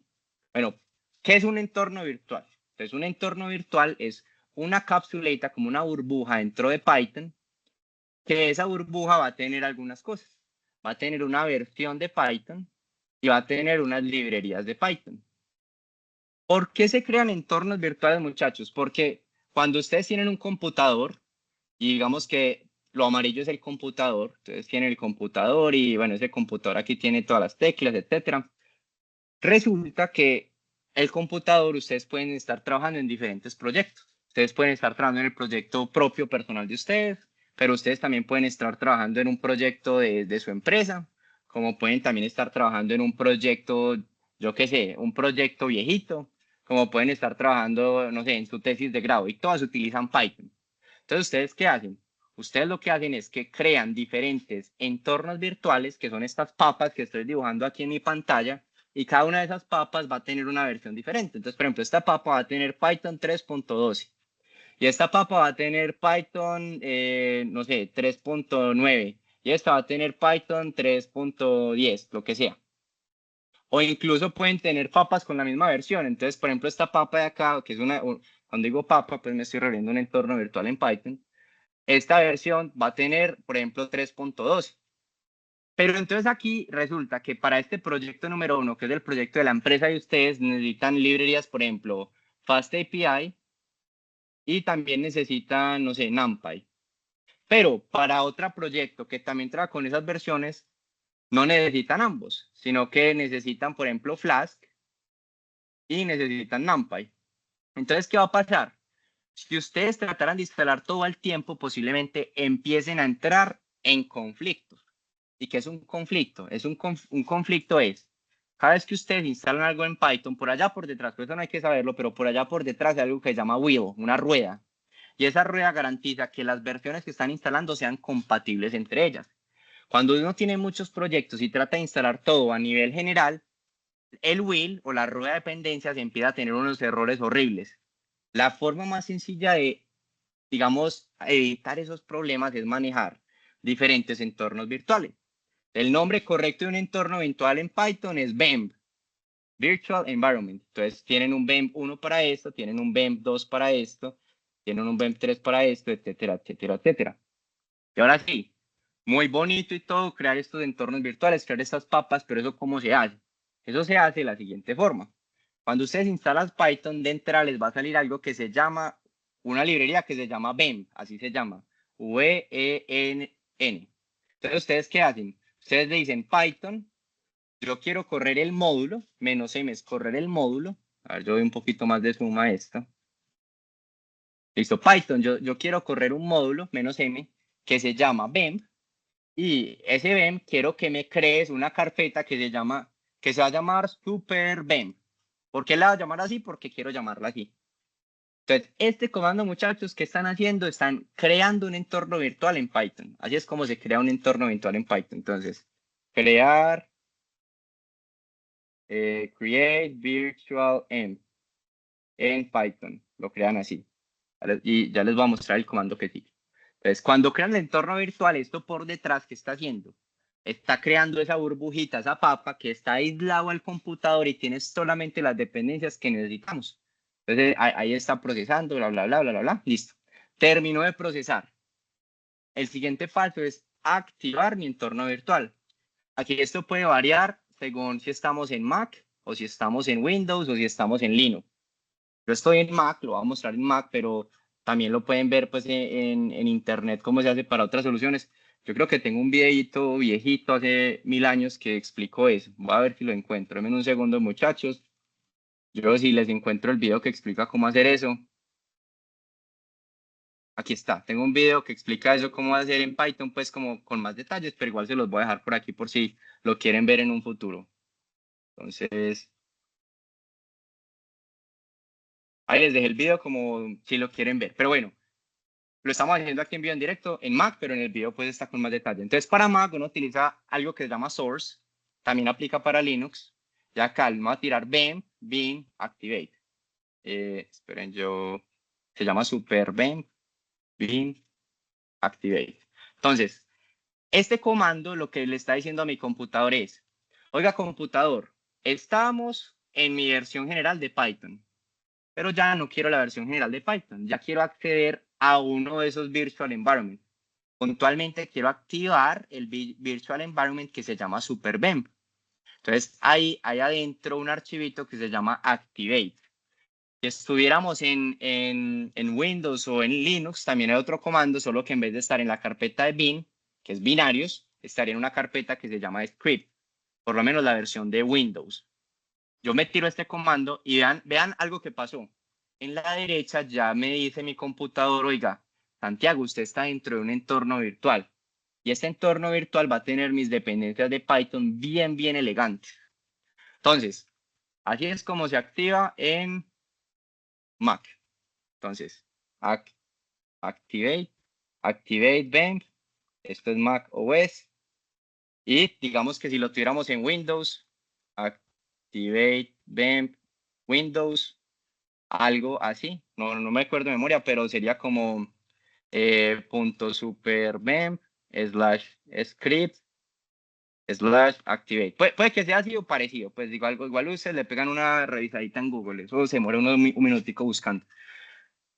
bueno, ¿qué es un entorno virtual? Entonces, un entorno virtual es una capsuleta como una burbuja dentro de Python, que esa burbuja va a tener algunas cosas. Va a tener una versión de Python y va a tener unas librerías de Python. ¿Por qué se crean entornos virtuales, muchachos? Porque cuando ustedes tienen un computador, y digamos que lo amarillo es el computador, entonces tienen el computador y bueno, ese computador aquí tiene todas las teclas, etcétera. Resulta que el computador, ustedes pueden estar trabajando en diferentes proyectos. Ustedes pueden estar trabajando en el proyecto propio personal de ustedes, pero ustedes también pueden estar trabajando en un proyecto de su empresa, como pueden también estar trabajando en un proyecto, yo qué sé, un proyecto viejito, como pueden estar trabajando, no sé, en su tesis de grado y todas utilizan Python. Entonces, ¿ustedes qué hacen? Ustedes lo que hacen es que crean diferentes entornos virtuales, que son estas papas que estoy dibujando aquí en mi pantalla, y cada una de esas papas va a tener una versión diferente. Entonces, por ejemplo, esta papa va a tener Python 3.12 y esta papa va a tener Python, no sé, 3.9 y esta va a tener Python 3.10, lo que sea. O incluso pueden tener papas con la misma versión. Entonces, por ejemplo, esta papa de acá, que es cuando digo papa, pues me estoy refiriendo a un entorno virtual en Python. Esta versión va a tener, por ejemplo, 3.12. Pero entonces aquí resulta que para este proyecto número 1, que es el proyecto de la empresa de ustedes, necesitan librerías, por ejemplo, Fast API y también necesitan, no sé, NumPy. Pero para otro proyecto que también trabaja con esas versiones, no necesitan ambos, sino que necesitan, por ejemplo, Flask y necesitan NumPy. Entonces, ¿qué va a pasar? Si ustedes trataran de instalar todo al tiempo, posiblemente empiecen a entrar en conflictos. ¿Y qué es un conflicto? Un conflicto es, cada vez que ustedes instalan algo en Python, por allá por detrás, por eso no hay que saberlo, pero por allá por detrás hay algo que se llama wheel, una rueda. Y esa rueda garantiza que las versiones que están instalando sean compatibles entre ellas. Cuando uno tiene muchos proyectos y trata de instalar todo a nivel general, el wheel o la rueda de dependencias empieza a tener unos errores horribles. La forma más sencilla de, digamos, evitar esos problemas es manejar diferentes entornos virtuales. El nombre correcto de un entorno virtual en Python es VEMP, Virtual Environment. Entonces tienen un VEMP 1 para esto, tienen un VEMP 2 para esto, tienen un VEMP 3 para esto, etcétera, etcétera, etcétera. Y ahora sí, muy bonito y todo crear estos entornos virtuales, crear estas papas, pero eso ¿cómo se hace? Eso se hace de la siguiente forma. Cuando ustedes instalan Python, de entrada les va a salir algo que se llama, una librería que se llama VEM, así se llama, VENN. Entonces, ¿ustedes qué hacen? Ustedes le dicen Python, yo quiero correr el módulo, -m es correr el módulo. A ver, yo doy un poquito más de zoom a esto. Listo, Python, yo quiero correr un módulo, -m, que se llama VEM, y ese BEM quiero que me crees una carpeta que se va a llamar Super BEM. ¿Por qué la va a llamar así? Porque quiero llamarla así. Entonces, este comando, muchachos, ¿qué están haciendo? Están creando un entorno virtual en Python. Así es como se crea un entorno virtual en Python. Entonces, crear, create virtual env en Python. Lo crean así. Y ya les voy a mostrar el comando que sigue. Entonces, cuando crean el entorno virtual, esto por detrás, ¿qué está haciendo? Está creando esa burbujita, esa papa que está aislado al computador y tiene solamente las dependencias que necesitamos. Entonces, ahí está procesando, bla, bla, bla, bla, bla, bla. Listo. Terminó de procesar. El siguiente paso es activar mi entorno virtual. Aquí esto puede variar según si estamos en Mac o si estamos en Windows o si estamos en Linux. Yo estoy en Mac, lo voy a mostrar en Mac, pero también lo pueden ver pues en internet cómo se hace para otras soluciones. Yo creo que tengo un videito viejito hace 1000 años que explico eso. Voy a ver si lo encuentro. En un segundo, muchachos. Yo si les encuentro el video que explica cómo hacer eso. Aquí está. Tengo un video que explica eso, cómo hacer en Python, pues como con más detalles, pero igual se los voy a dejar por aquí por si lo quieren ver en un futuro. Entonces, ahí les dejé el video como si lo quieren ver. Pero bueno, lo estamos haciendo aquí en vivo en directo en Mac, pero en el video pues está con más detalle. Entonces para Mac uno utiliza algo que se llama Source, también aplica para Linux. Ya acá le vamos a tirar BEM, bin, activate. Esperen, se llama super BEM, bin, activate. Entonces, este comando lo que le está diciendo a mi computador es, oiga computador, estamos en mi versión general de Python, pero ya no quiero la versión general de Python, ya quiero acceder a uno de esos virtual environments. Puntualmente quiero activar el virtual environment que se llama SuperVemp. Entonces, hay adentro un archivito que se llama activate. Si estuviéramos en Windows o en Linux, también hay otro comando, solo que en vez de estar en la carpeta de bin, que es binarios, estaría en una carpeta que se llama script, por lo menos la versión de Windows. Yo me tiro este comando y vean algo que pasó. En la derecha ya me dice mi computador, oiga, Santiago, usted está dentro de un entorno virtual. Y este entorno virtual va a tener mis dependencias de Python bien, bien elegantes. Entonces, así es como se activa en Mac. Entonces, activate, activate BEMP. Esto es Mac OS. Y digamos que si lo tuviéramos en Windows, activate BEMP Windows, algo así. No me acuerdo de memoria, pero sería como .supervemp / script / activate. Puede que sea así o parecido, pues igual ustedes le pegan una revisadita en Google, eso se muere un minutico buscando.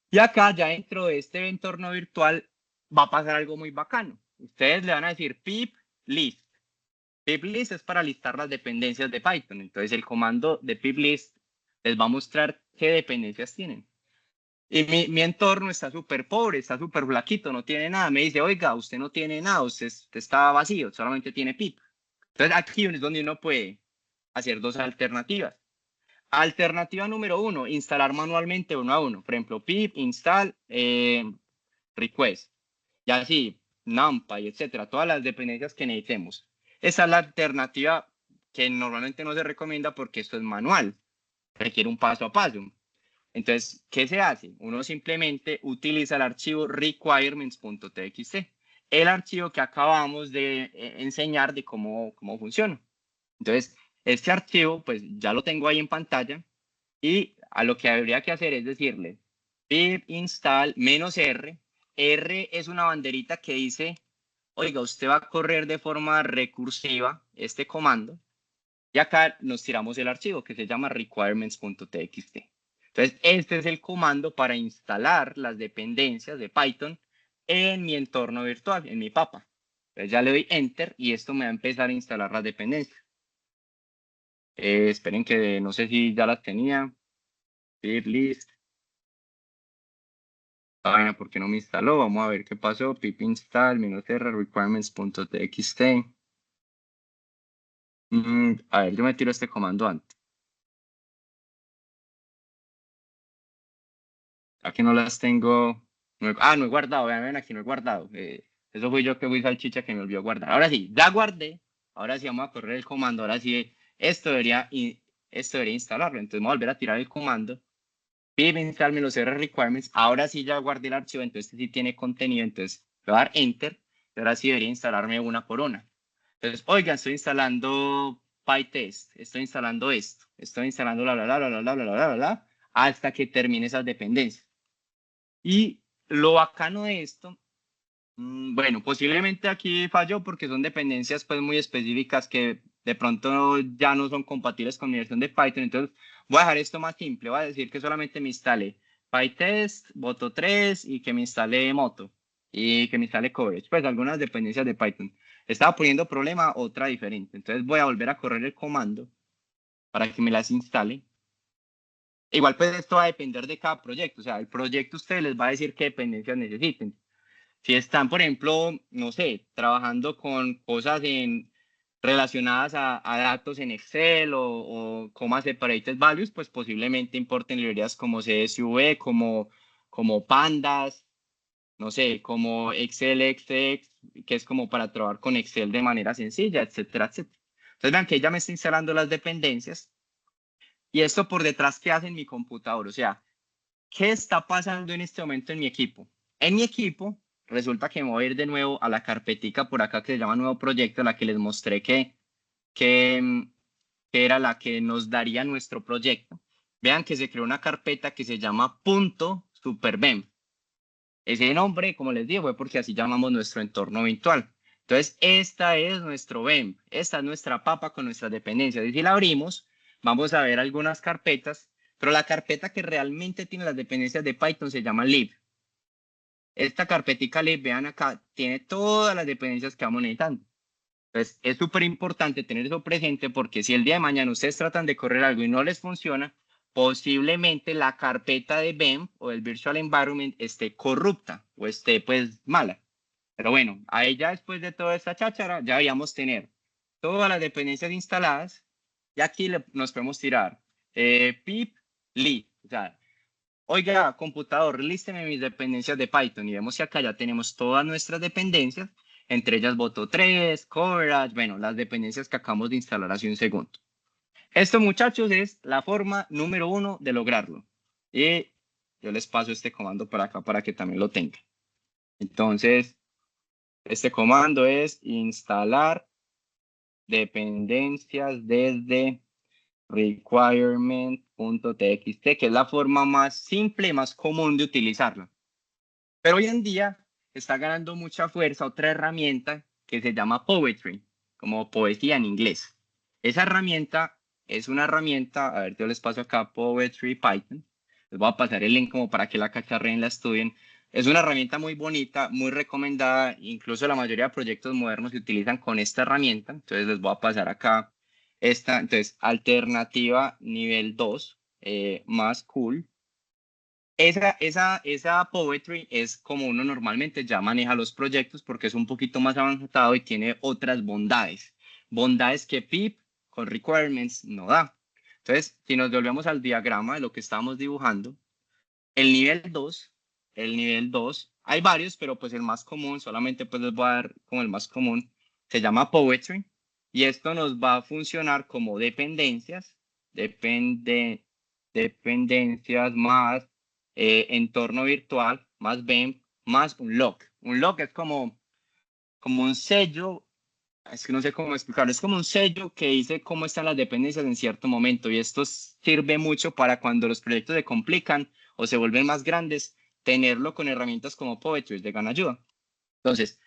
Y acá ya dentro de este entorno virtual va a pasar algo muy bacano. Ustedes le van a decir pip list. piplist es para listar las dependencias de Python. Entonces el comando de piplist les va a mostrar qué dependencias tienen. Y mi entorno está súper pobre, está súper flaquito, no tiene nada. Me dice, oiga, usted no tiene nada, usted está vacío, solamente tiene pip. Entonces aquí es donde uno puede hacer dos alternativas. Alternativa número uno, instalar manualmente uno a uno. Por ejemplo, pip, install, request. Y así, NumPy, etcétera, todas las dependencias que necesitemos. Esa es la alternativa que normalmente no se recomienda porque esto es manual, requiere un paso a paso. Entonces, ¿qué se hace? Uno simplemente utiliza el archivo requirements.txt, el archivo que acabamos de enseñar de cómo funciona. Entonces, este archivo, pues ya lo tengo ahí en pantalla y a lo que habría que hacer es decirle pip install -r. R es una banderita que dice, oiga, usted va a correr de forma recursiva este comando y acá nos tiramos el archivo que se llama requirements.txt. Entonces, este es el comando para instalar las dependencias de Python en mi entorno virtual, en mi papa. Entonces ya le doy Enter y esto me va a empezar a instalar las dependencias. Esperen que no sé si ya las tenía. Pip list. Vaina, ¿por qué no me instaló? Vamos a ver qué pasó. Pip install -r requirements.txt. A ver, yo me tiro este comando antes. Aquí no las tengo. No he guardado. Vean, aquí no he guardado. Eso fui yo que fui salchicha que me olvidó guardar. Ahora sí, ya guardé. Ahora sí vamos a correr el comando. Ahora sí, esto debería instalarlo. Entonces vamos a volver a tirar el comando. Pip install -r requirements. Ahora sí ya guardé el archivo. Entonces este sí tiene contenido. Entonces le voy a dar Enter. Y ahora sí debería instalarme una por una. Entonces, oigan, estoy instalando PyTest. Estoy instalando esto. Estoy instalando bla, bla, bla, bla, bla, bla, bla, bla, bla, bla, hasta que termine esas dependencias. Y lo bacano de esto, bueno, posiblemente aquí falló porque son dependencias pues muy específicas que de pronto ya no son compatibles con mi versión de Python. Entonces voy a dejar esto más simple. Voy a decir que solamente me instale PyTest, Boto3 y que me instale Moto y que me instale Coverage. Pues algunas dependencias de Python. Estaba poniendo problema, otra diferente. Entonces voy a volver a correr el comando para que me las instale. Igual pues esto va a depender de cada proyecto. O sea, el proyecto usted les va a decir qué dependencias necesiten. Si están, por ejemplo, no sé, trabajando con cosas relacionadas a datos en Excel o comma separated values, pues posiblemente importen librerías como CSV, como Pandas, no sé, como Excel XX, que es como para trabajar con Excel de manera sencilla, etcétera, etcétera. Entonces vean que ya me está instalando las dependencias y esto por detrás, ¿qué hace en mi computador? O sea, ¿qué está pasando en este momento en mi equipo? En mi equipo, resulta que me voy a ir de nuevo a la carpetica por acá que se llama Nuevo Proyecto, la que les mostré que, que era la que nos daría nuestro proyecto. Vean que se creó una carpeta que se llama .superbem. Ese nombre, como les digo, fue porque así llamamos nuestro entorno virtual. Entonces, esta es nuestro BEM, esta es nuestra papa con nuestras dependencias. Y si la abrimos, vamos a ver algunas carpetas, pero la carpeta que realmente tiene las dependencias de Python se llama lib. Esta carpetica lib, vean acá, tiene todas las dependencias que vamos necesitando. Entonces, es súper importante tener eso presente porque si el día de mañana ustedes tratan de correr algo y no les funciona, posiblemente la carpeta de BEM o el Virtual Environment esté corrupta o esté pues mala. Pero bueno, ahí ya después de toda esta cháchara, ya deberíamos tener todas las dependencias instaladas y aquí nos podemos tirar pip li. O sea, oiga, computador, lísteme mis dependencias de Python y vemos que acá ya tenemos todas nuestras dependencias, entre ellas Boto3, Coverage, bueno, las dependencias que acabamos de instalar hace un segundo. Esto, muchachos, es la forma número uno de lograrlo. Y yo les paso este comando para acá para que también lo tengan. Entonces, este comando es instalar dependencias desde requirement.txt, que es la forma más simple y más común de utilizarla. Pero hoy en día está ganando mucha fuerza otra herramienta que se llama Poetry, como poesía en inglés. Esa herramienta es una herramienta, a ver, yo les paso acá Poetry Python. Les voy a pasar el link como para que la cacharreen, la estudien. Es una herramienta muy bonita, muy recomendada. Incluso la mayoría de proyectos modernos se utilizan con esta herramienta. Entonces les voy a pasar acá esta. Entonces, alternativa nivel 2, más cool. Esa Poetry es como uno normalmente ya maneja los proyectos porque es un poquito más avanzado y tiene otras bondades. Bondades que PIP con requirements no da. Entonces, si nos volvemos al diagrama de lo que estábamos dibujando, el nivel 2, hay varios, pero pues el más común, solamente pues les voy a dar como el más común, se llama Poetry y esto nos va a funcionar como dependencias, dependencias más entorno virtual, más BEM, más un log. Un log es como un sello, es que no sé cómo explicarlo, es como un sello que dice cómo están las dependencias en cierto momento y esto sirve mucho para cuando los proyectos se complican o se vuelven más grandes, tenerlo con herramientas como Poetry es de gran ayuda. Entonces,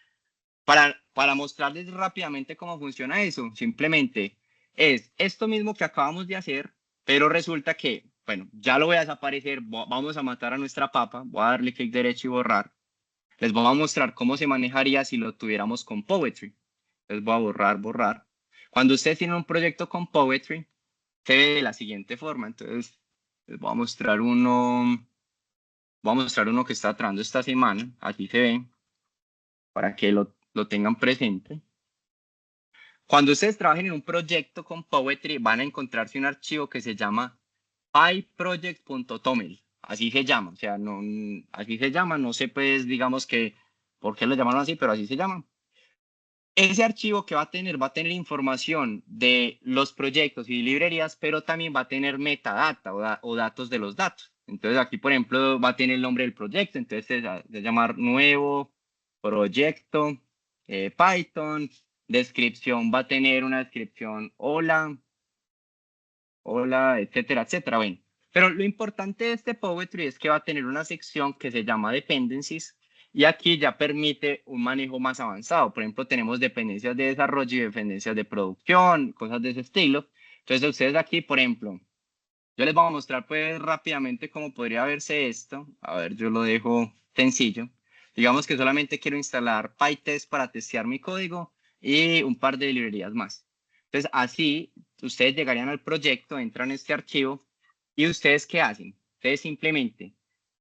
para mostrarles rápidamente cómo funciona eso, simplemente es esto mismo que acabamos de hacer, pero resulta que, bueno, ya lo voy a desaparecer, vamos a matar a nuestra papa, voy a darle clic derecho y borrar. Les voy a mostrar cómo se manejaría si lo tuviéramos con Poetry. Les voy a borrar. Cuando ustedes tienen un proyecto con Poetry, se ve de la siguiente forma. Entonces, les voy a mostrar uno que está entrando esta semana. Aquí se ve, para que lo tengan presente. Cuando ustedes trabajen en un proyecto con Poetry, van a encontrarse un archivo que se llama pyproject.toml. Así se llama, o sea, no, así se llama, no sé pues, digamos que, por qué lo llamaron así, pero así se llama. Ese archivo que va a tener información de los proyectos y librerías, pero también va a tener metadata o datos de los datos. Entonces aquí, por ejemplo, va a tener el nombre del proyecto, entonces se va a llamar nuevo proyecto Python. Descripción va a tener una descripción, hola, hola, etcétera, etcétera. Bueno, pero lo importante de este Poetry es que va a tener una sección que se llama Dependencies y aquí ya permite un manejo más avanzado. Por ejemplo, tenemos dependencias de desarrollo y dependencias de producción, cosas de ese estilo. Entonces, ustedes aquí, por ejemplo, yo les voy a mostrar pues rápidamente cómo podría verse esto. A ver, yo lo dejo sencillo. Digamos que solamente quiero instalar PyTest para testear mi código y un par de librerías más. Entonces, así ustedes llegarían al proyecto, entran a este archivo y ustedes ¿qué hacen? Ustedes simplemente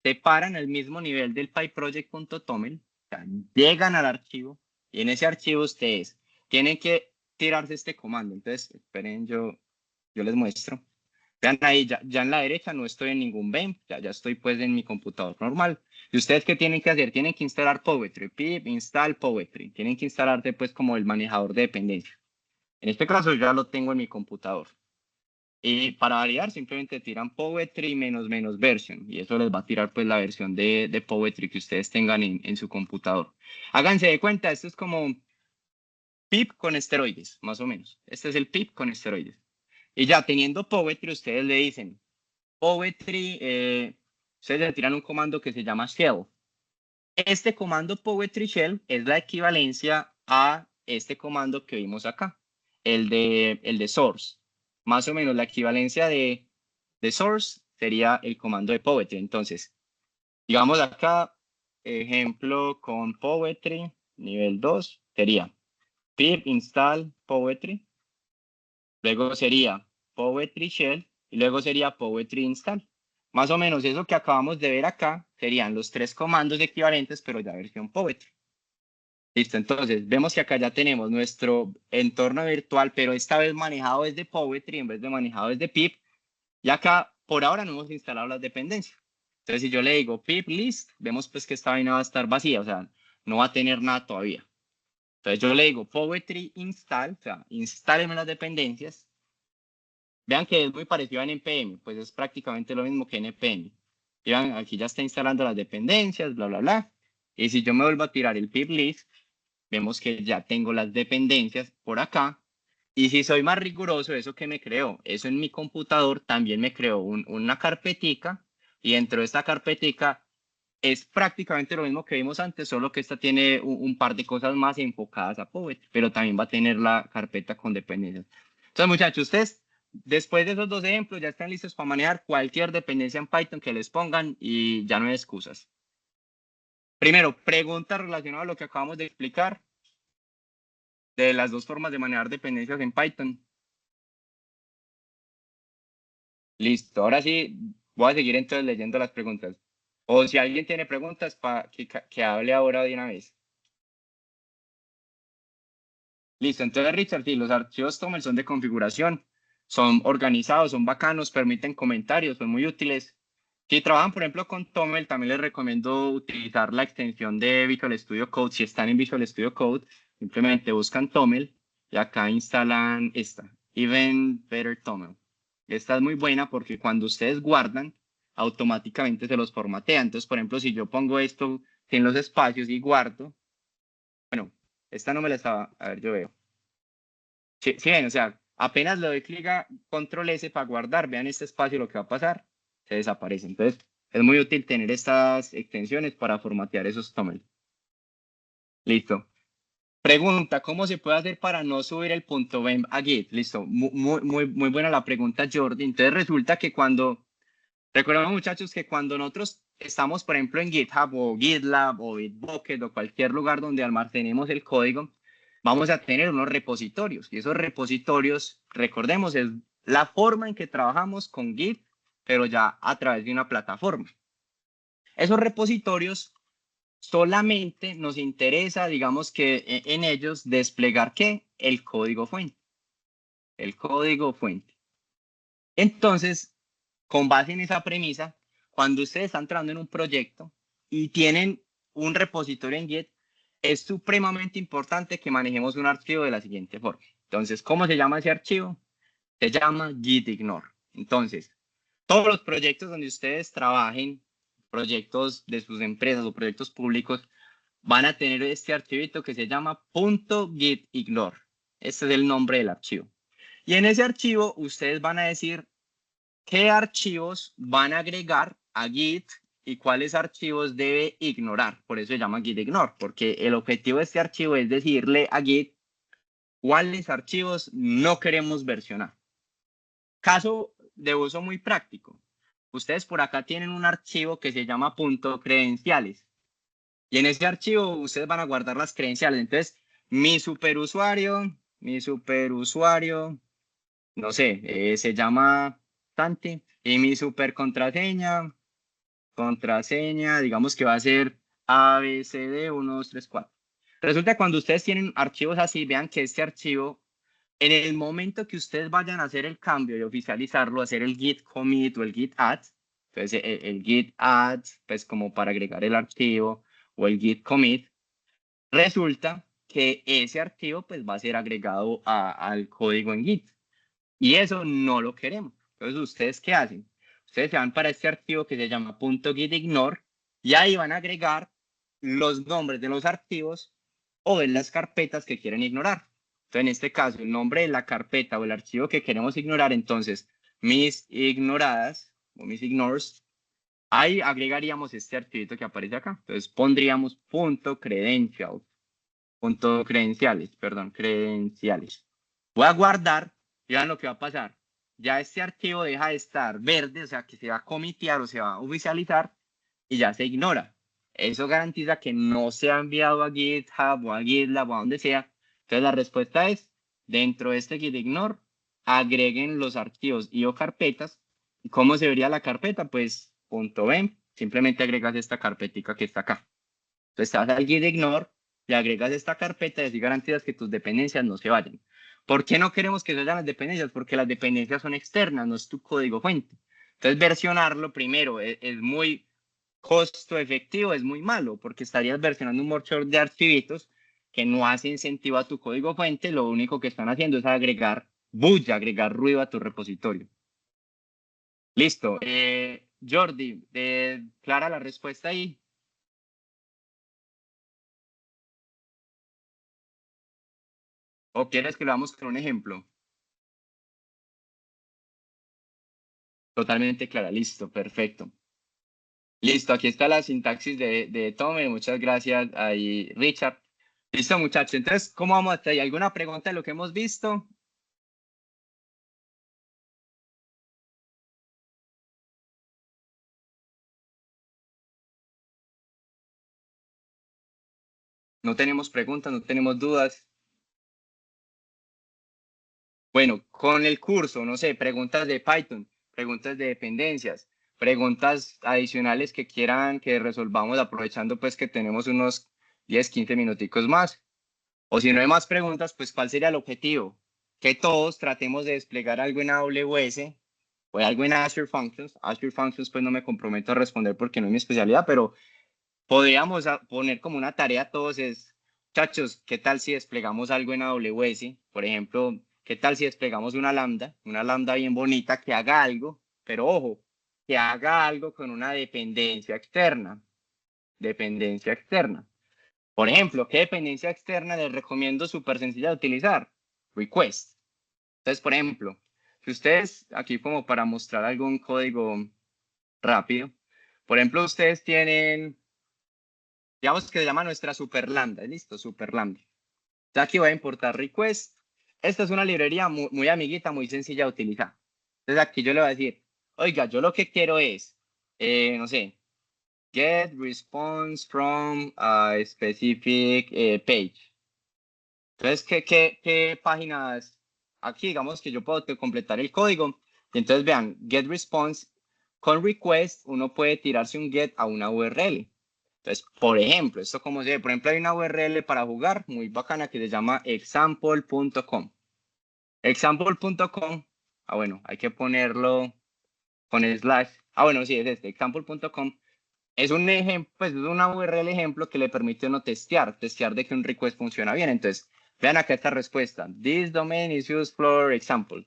se paran al mismo nivel del pyproject.toml, o sea, llegan al archivo y en ese archivo ustedes tienen que tirarse este comando. Entonces, esperen, yo les muestro. Vean ahí, ya en la derecha no estoy en ningún BEM, ya estoy pues en mi computador normal. ¿Y ustedes qué tienen que hacer? Tienen que instalar Poetry, pip install Poetry. Tienen que instalarte pues como el manejador de dependencia. En este caso ya lo tengo en mi computador. Y para variar simplemente tiran Poetry menos version y eso les va a tirar pues la versión de Poetry que ustedes tengan en su computador. Háganse de cuenta, esto es como pip con esteroides, más o menos. Este es el pip con esteroides. Y ya teniendo Poetry, ustedes le dicen Poetry, ustedes le tiran un comando que se llama shell. Este comando Poetry shell es la equivalencia a este comando que vimos acá, el de source. Más o menos la equivalencia de source sería el comando de Poetry. Entonces, digamos acá, ejemplo con Poetry, nivel 2, sería pip install Poetry, luego sería Poetry shell y luego sería Poetry install. Más o menos eso que acabamos de ver acá serían los tres comandos equivalentes, pero ya versión Poetry. Listo, entonces vemos que acá ya tenemos nuestro entorno virtual, pero esta vez manejado desde Poetry en vez de manejado desde pip. Y acá por ahora no hemos instalado las dependencias. Entonces si yo le digo pip list, vemos pues que esta vaina va a estar vacía, o sea, no va a tener nada todavía. Entonces yo le digo Poetry install, o sea, instáleme las dependencias. Vean que es muy parecido a NPM, pues es prácticamente lo mismo que NPM. Vean, aquí ya está instalando las dependencias, bla, bla, bla. Y si yo me vuelvo a tirar el pip list, vemos que ya tengo las dependencias por acá. Y si soy más riguroso, eso que me creó, eso en mi computador también me creó una carpetica. Y dentro de esta carpetica es prácticamente lo mismo que vimos antes, solo que esta tiene un par de cosas más enfocadas a Poet, pero también va a tener la carpeta con dependencias. Entonces, muchachos, ustedes después de esos dos ejemplos ya están listos para manejar cualquier dependencia en Python que les pongan y ya no hay excusas. Primero, pregunta relacionada a lo que acabamos de explicar de las dos formas de manejar dependencias en Python. Listo, ahora sí voy a seguir entonces leyendo las preguntas. O si alguien tiene preguntas, que hable ahora de una vez. Listo, entonces Richard, sí, los archivos TOML son de configuración, son organizados, son bacanos, permiten comentarios, son muy útiles. Si trabajan, por ejemplo, con TOML, también les recomiendo utilizar la extensión de Visual Studio Code. Si están en Visual Studio Code, simplemente buscan TOML y acá instalan esta, Even Better TOML. Esta es muy buena porque cuando ustedes guardan, automáticamente se los formatea. Entonces, por ejemplo, si yo pongo esto en los espacios y guardo, bueno, esta no me la estaba, a ver, yo veo. Sí, sí, ven, o sea, apenas le doy clic a control S para guardar, vean este espacio lo que va a pasar, se desaparece. Entonces, es muy útil tener estas extensiones para formatear esos thumbnails. Listo. Pregunta, ¿cómo se puede hacer para no subir el punto .bem a Git? Listo, muy buena la pregunta, Jordi. Entonces, resulta que recordemos muchachos que cuando nosotros estamos, por ejemplo, en GitHub o GitLab o Bitbucket o cualquier lugar donde almacenemos el código, vamos a tener unos repositorios. Y esos repositorios, recordemos, es la forma en que trabajamos con Git, pero ya a través de una plataforma. Esos repositorios solamente nos interesa, digamos que en ellos desplegar ¿qué? El código fuente. El código fuente. Entonces, con base en esa premisa, cuando ustedes están entrando en un proyecto y tienen un repositorio en Git, es supremamente importante que manejemos un archivo de la siguiente forma. Entonces, ¿cómo se llama ese archivo? Se llama gitignore. Entonces, todos los proyectos donde ustedes trabajen, proyectos de sus empresas o proyectos públicos, van a tener este archivito que se llama .gitignore. Este es el nombre del archivo. Y en ese archivo ustedes van a decir qué archivos van a agregar a Git y cuáles archivos debe ignorar. Por eso se llama gitignore, porque el objetivo de este archivo es decirle a Git cuáles archivos no queremos versionar. Caso de uso muy práctico. Ustedes por acá tienen un archivo que se llama .credenciales y en ese archivo ustedes van a guardar las credenciales. Entonces, mi superusuario, no sé, se llama Santi y mi super contraseña, digamos que va a ser ABCD 1234. Resulta que cuando ustedes tienen archivos así, vean que este archivo, en el momento que ustedes vayan a hacer el cambio y oficializarlo, hacer el git commit o el git add, entonces el git add, pues como para agregar el archivo, o el git commit, resulta que ese archivo pues va a ser agregado al código en Git. Y eso no lo queremos. Entonces, ¿ustedes qué hacen? Ustedes se van para este archivo que se llama .gitignore y ahí van a agregar los nombres de los archivos o de las carpetas que quieren ignorar. Entonces, en este caso, el nombre de la carpeta o el archivo que queremos ignorar, entonces, mis ignoradas o mis ignores, ahí agregaríamos este archivito que aparece acá. Entonces, pondríamos credenciales, perdón, credenciales. Voy a guardar, y vean lo que va a pasar. Ya este archivo deja de estar verde, o sea que se va a comitear o se va a oficializar y ya se ignora. Eso garantiza que no se ha enviado a GitHub o a GitLab o a donde sea. Entonces la respuesta es, dentro de este gitignore, agreguen los archivos y o carpetas. ¿Y cómo se vería la carpeta? Pues .bem, simplemente agregas esta carpetica que está acá. Entonces te vas al gitignore, le agregas esta carpeta y así garantizas que tus dependencias no se vayan. ¿Por qué no queremos que se vayan las dependencias? Porque las dependencias son externas, no es tu código fuente. Entonces versionarlo primero es muy costo efectivo, es muy malo, porque estarías versionando un montón de archivitos que no hacen sentido a tu código fuente, lo único que están haciendo es agregar bulla, agregar ruido a tu repositorio. Listo. Jordi, clara la respuesta ahí. ¿O quieres que lo hagamos con un ejemplo? Totalmente clara, listo, perfecto. Listo, aquí está la sintaxis de Tome, muchas gracias ahí, Richard. Listo, muchachos, entonces, ¿cómo vamos hasta ahí? ¿Alguna pregunta de lo que hemos visto? No tenemos preguntas, no tenemos dudas. Bueno, con el curso, no sé, preguntas de Python, preguntas de dependencias, preguntas adicionales que quieran que resolvamos aprovechando pues que tenemos unos 10, 15 minuticos más. O si no hay más preguntas, pues ¿cuál sería el objetivo? Que todos tratemos de desplegar algo en AWS o algo en Azure Functions. Azure Functions pues no me comprometo a responder porque no es mi especialidad, pero podríamos poner como una tarea a todos es, muchachos, ¿qué tal si desplegamos algo en AWS? Por ejemplo, ¿qué tal si desplegamos una lambda bien bonita que haga algo, pero ojo, que haga algo con una dependencia externa? Dependencia externa. Por ejemplo, ¿qué dependencia externa les recomiendo súper sencilla de utilizar? Request. Entonces, por ejemplo, si ustedes, aquí como para mostrar algún código rápido, por ejemplo, ustedes tienen, digamos que se llama nuestra super lambda, ¿listo? Super lambda. Ya aquí voy a importar request. Esta es una librería muy amiguita, muy sencilla de utilizar. Entonces aquí yo le voy a decir, oiga, yo lo que quiero es, no sé, get response from a specific page. Entonces, ¿qué páginas? Aquí, digamos que yo puedo completar el código. Y entonces, vean, get response con request, uno puede tirarse un get a una URL. Entonces, por ejemplo, esto como se ve, por ejemplo, hay una URL para jugar muy bacana que se llama example.com. Example.com, bueno, hay que ponerlo con slash. Bueno, sí, es este, example.com. Es un ejemplo, pues es una URL ejemplo que le permite a uno testear de que un request funciona bien. Entonces, vean acá esta respuesta. This domain is used for example.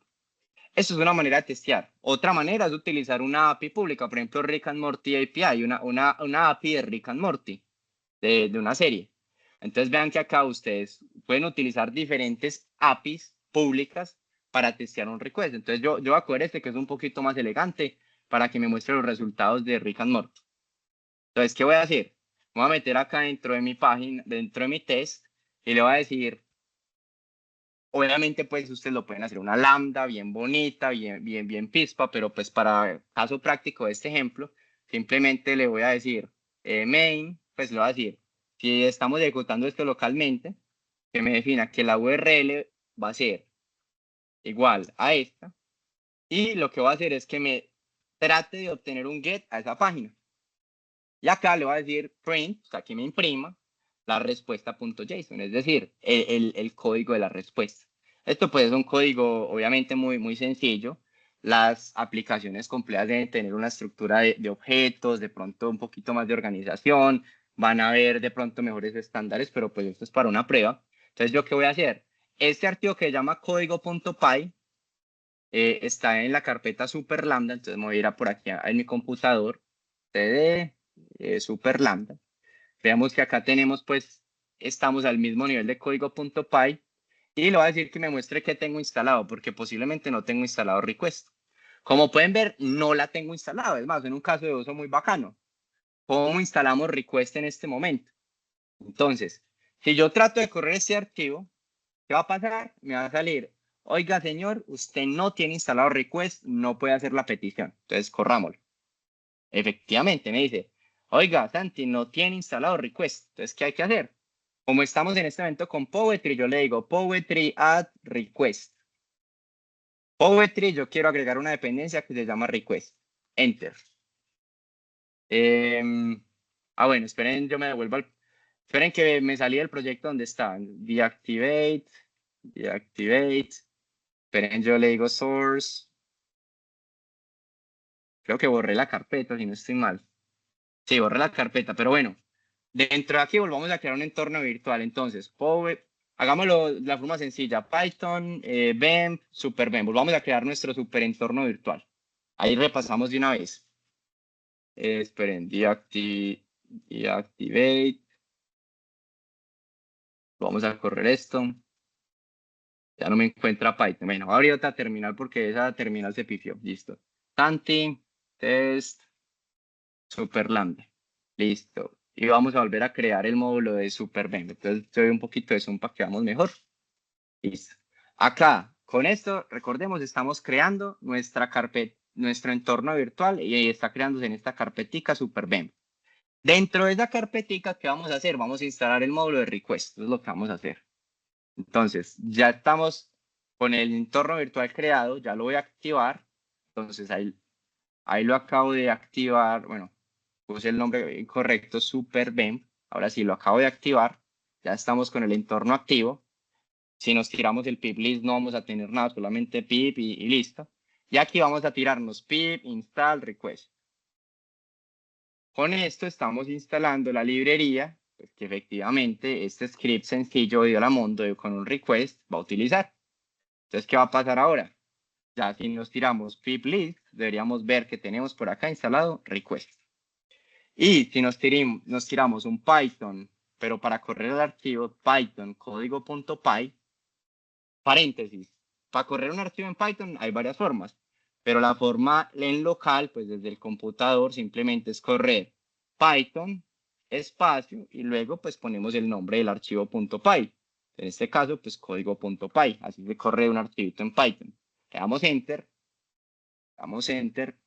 Eso es una manera de testear. Otra manera es utilizar una API pública, por ejemplo, Rick and Morty API, una API de Rick and Morty, de una serie. Entonces, vean que acá ustedes pueden utilizar diferentes APIs públicas para testear un request. Entonces, yo voy a coger este que es un poquito más elegante para que me muestre los resultados de Rick and Morty. Entonces, ¿qué voy a hacer? Me voy a meter acá dentro de mi página, dentro de mi test, y le voy a decir, obviamente, pues ustedes lo pueden hacer una lambda bien bonita, bien pispa, pero pues para caso práctico de este ejemplo, simplemente le voy a decir main, pues le voy a decir, si estamos ejecutando esto localmente, que me defina que la URL va a ser igual a esta, y lo que voy a hacer es que me trate de obtener un get a esa página. Y acá le voy a decir print, o sea, que me imprima la respuesta.json, es decir, el código de la respuesta. Esto pues es un código obviamente muy sencillo. Las aplicaciones complejas deben tener una estructura de objetos, de pronto un poquito más de organización, van a haber de pronto mejores estándares, pero pues esto es para una prueba. Entonces, ¿yo qué voy a hacer? Este archivo que se llama código.py está en la carpeta super lambda, entonces me voy a ir a por aquí en mi computador, cd super lambda. Veamos que acá tenemos, pues, estamos al mismo nivel de código.py y le voy a decir que me muestre qué tengo instalado, porque posiblemente no tengo instalado request. Como pueden ver, no la tengo instalado. Es más, en un caso de uso muy bacano. ¿Cómo instalamos request en este momento? Entonces, si yo trato de correr este archivo, ¿qué va a pasar? Me va a salir, oiga, señor, usted no tiene instalado request, no puede hacer la petición. Entonces, corrámoslo. Efectivamente, me dice, oiga, Santi, no tiene instalado request. Entonces, ¿qué hay que hacer? Como estamos en este momento con Poetry, yo le digo Poetry add request. Poetry, yo quiero agregar una dependencia que se llama request. Enter. Bueno, esperen, yo me devuelvo al... Esperen que me salí del proyecto donde está. Deactivate. Esperen, yo le digo source. Creo que borré la carpeta, si no estoy mal. Sí, borré la carpeta, pero bueno. Dentro de aquí volvamos a crear un entorno virtual. Entonces, hagámoslo de la forma sencilla. Python, BEM, SuperBEM. Volvamos a crear nuestro super entorno virtual. Ahí repasamos de una vez. Esperen, deactivate. Vamos a correr esto. Ya no me encuentra Python. Bueno, voy a abrir otra terminal porque esa terminal se pifió. Listo. Tanti, test, super lambda. Listo. Y vamos a volver a crear el módulo de SuperBEM. Entonces, doy un poquito de zoom para que veamos mejor. Listo. Acá, con esto, recordemos, estamos creando nuestra carpeta, nuestro entorno virtual y está creándose en esta carpetica SuperBEM. Dentro de esa carpetica, ¿qué vamos a hacer? Vamos a instalar el módulo de request, eso es lo que vamos a hacer. Entonces, ya estamos con el entorno virtual creado, ya lo voy a activar. Entonces, ahí lo acabo de activar. Bueno, puse el nombre incorrecto, SuperBEM. Ahora sí, lo acabo de activar. Ya estamos con el entorno activo. Si nos tiramos el pip list, no vamos a tener nada, solamente pip y listo. Y aquí vamos a tirarnos pip install request. Con esto estamos instalando la librería, pues, que efectivamente este script sencillo de Olamondo con un request va a utilizar. Entonces, ¿qué va a pasar ahora? Ya si nos tiramos pip list, deberíamos ver que tenemos por acá instalado request. Y si nos tiramos un Python, pero para correr el archivo Python código.py, paréntesis, para correr un archivo en Python hay varias formas, pero la forma en local, pues desde el computador simplemente es correr Python, espacio, y luego pues ponemos el nombre del archivo .py. En este caso, pues código.py, así se corre un archivito en Python. Le damos enter,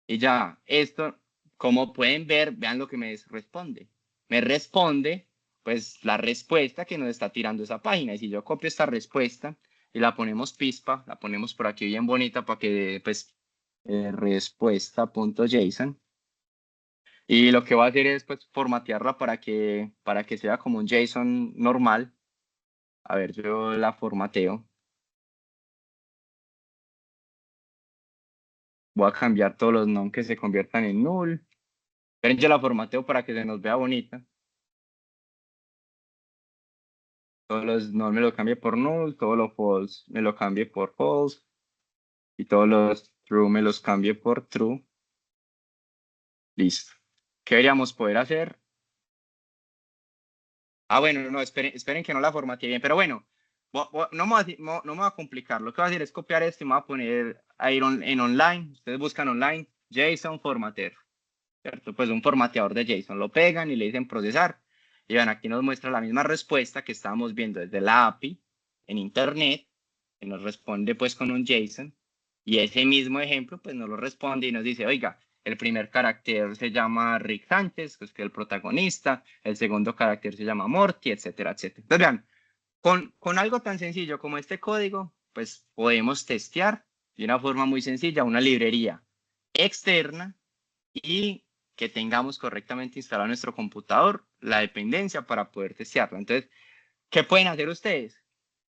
y ya, esto, como pueden ver, vean lo que me responde. Me responde, pues, la respuesta que nos está tirando esa página. Y si yo copio esta respuesta y la ponemos pispa, la ponemos por aquí bien bonita para que, pues, respuesta.json. Y lo que voy a hacer es, pues, formatearla para que sea como un JSON normal. A ver, yo la formateo. Voy a cambiar todos los non que se conviertan en null. Pero yo la formateo para que se nos vea bonita. Todos los no me lo cambie por null, todos los false me lo cambie por false y todos los true me los cambie por true. Listo. ¿Qué deberíamos poder hacer? Ah, bueno, no, esperen que no la formateé bien, pero bueno, no me voy a complicar. Lo que voy a hacer es copiar esto y me voy a poner ahí en online. Ustedes buscan online JSON formatear, ¿cierto? Pues un formateador de JSON. Lo pegan y le dicen procesar. Y vean, aquí nos muestra la misma respuesta que estábamos viendo desde la API en internet, que nos responde pues con un JSON. Y ese mismo ejemplo pues nos lo responde y nos dice, oiga, el primer carácter se llama Rick Sánchez, que es el protagonista, el segundo carácter se llama Morty, etcétera, etcétera. Entonces vean, con algo tan sencillo como este código, pues podemos testear de una forma muy sencilla una librería externa y que tengamos correctamente instalado en nuestro computador la dependencia para poder testearla. Entonces, ¿qué pueden hacer ustedes?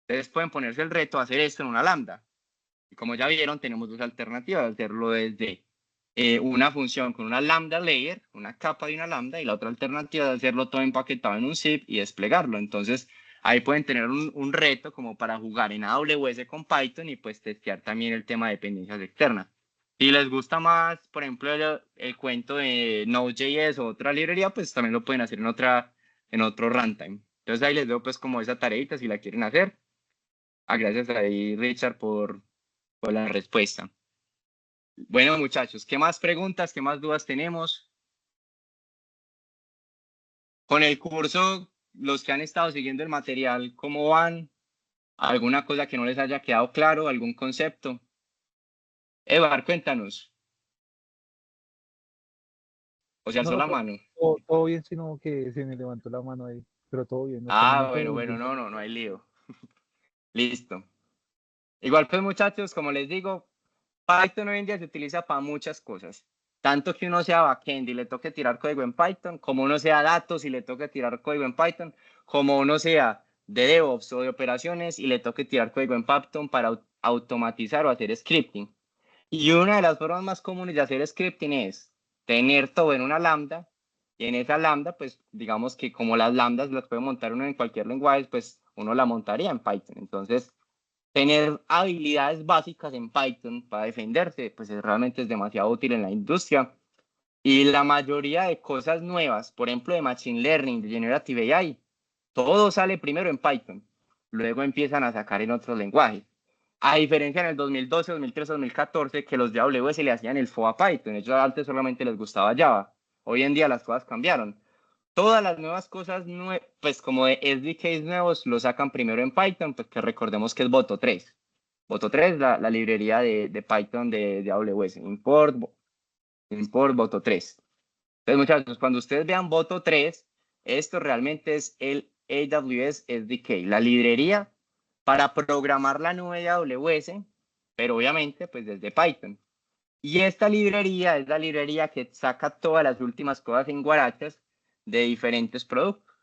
Ustedes pueden ponerse el reto de hacer esto en una lambda. Y como ya vieron, tenemos dos alternativas, hacerlo desde una función con una lambda layer, una capa de una lambda, y la otra alternativa es hacerlo todo empaquetado en un zip y desplegarlo. Entonces, ahí pueden tener un reto como para jugar en AWS con Python y pues testear también el tema de dependencias externas. Si les gusta más, por ejemplo, el cuento de Node.js o otra librería, pues también lo pueden hacer en otro runtime. Entonces ahí les doy pues como esa tareita si la quieren hacer. Gracias ahí, Richard, por la respuesta. Bueno, muchachos, ¿qué más preguntas, qué más dudas tenemos? Con el curso, los que han estado siguiendo el material, ¿cómo van? ¿Alguna cosa que no les haya quedado claro? ¿Algún concepto? Evar, cuéntanos. O sea, alzó No, la pues mano. todo bien, sino que se me levantó la mano ahí, pero todo bien, hasta el momento Bueno, voy bueno, bien. no hay lío. Listo. Igual pues, muchachos, como les digo, Python hoy en día se utiliza para muchas cosas. Tanto que uno sea backend y le toque tirar código en Python, como uno sea datos y le toque tirar código en Python, como uno sea de DevOps o de operaciones y le toque tirar código en Python para automatizar o hacer scripting. Y una de las formas más comunes de hacer scripting es tener todo en una lambda y en esa lambda, pues digamos que como las lambdas las puede montar uno en cualquier lenguaje, pues uno la montaría en Python. Entonces, tener habilidades básicas en Python para defenderse, pues realmente es demasiado útil en la industria. Y la mayoría de cosas nuevas, por ejemplo, de Machine Learning, de Generative AI, todo sale primero en Python. Luego empiezan a sacar en otros lenguajes. A diferencia en el 2012, 2013, 2014, que los de AWS le hacían el FOA a Python. Ellos antes solamente les gustaba Java. Hoy en día las cosas cambiaron. Todas las nuevas cosas, pues como de SDKs nuevos, lo sacan primero en Python, pues que recordemos que es Boto 3. Boto 3, la librería de Python de AWS. Import Boto 3. Entonces, muchachos, cuando ustedes vean Boto 3, esto realmente es el AWS SDK, la librería para programar la nube de AWS, pero obviamente pues desde Python. Y esta librería es la librería que saca todas las últimas cosas en guarachas de diferentes productos.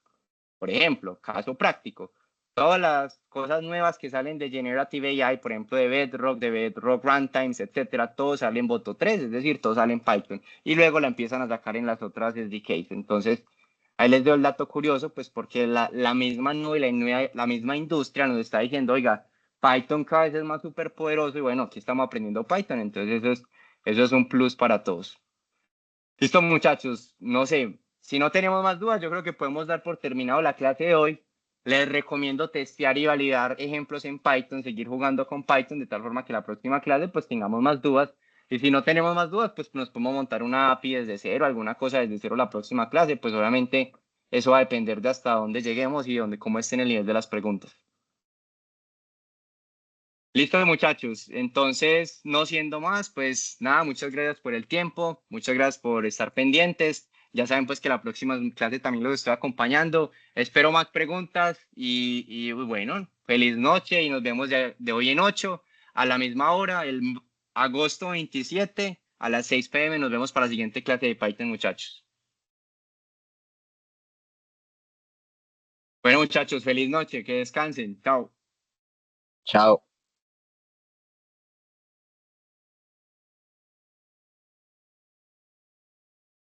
Por ejemplo, caso práctico, todas las cosas nuevas que salen de Generative AI, por ejemplo, de Bedrock Runtimes, etcétera, todo sale en Boto 3, es decir, todo sale en Python. Y luego la empiezan a sacar en las otras SDKs. Entonces, ahí les doy el dato curioso, pues porque la misma nube, la misma industria nos está diciendo, oiga, Python cada vez es más súper poderoso y bueno, aquí estamos aprendiendo Python. Entonces, eso es un plus para todos. Listo, muchachos. No sé, si no tenemos más dudas, yo creo que podemos dar por terminado la clase de hoy. Les recomiendo testear y validar ejemplos en Python, seguir jugando con Python, de tal forma que la próxima clase pues tengamos más dudas. Y si no tenemos más dudas, pues nos podemos montar una API desde cero, alguna cosa desde cero la próxima clase. Pues obviamente eso va a depender de hasta dónde lleguemos y dónde, cómo esté en el nivel de las preguntas. Listo, muchachos. Entonces, no siendo más, pues nada, muchas gracias por el tiempo, muchas gracias por estar pendientes. Ya saben pues que la próxima clase también los estoy acompañando. Espero más preguntas y bueno, feliz noche y nos vemos de hoy en 8 a la misma hora, el agosto 27 a las 6 p.m. Nos vemos para la siguiente clase de Python, muchachos. Bueno, muchachos, feliz noche, que descansen. Chao. Chao.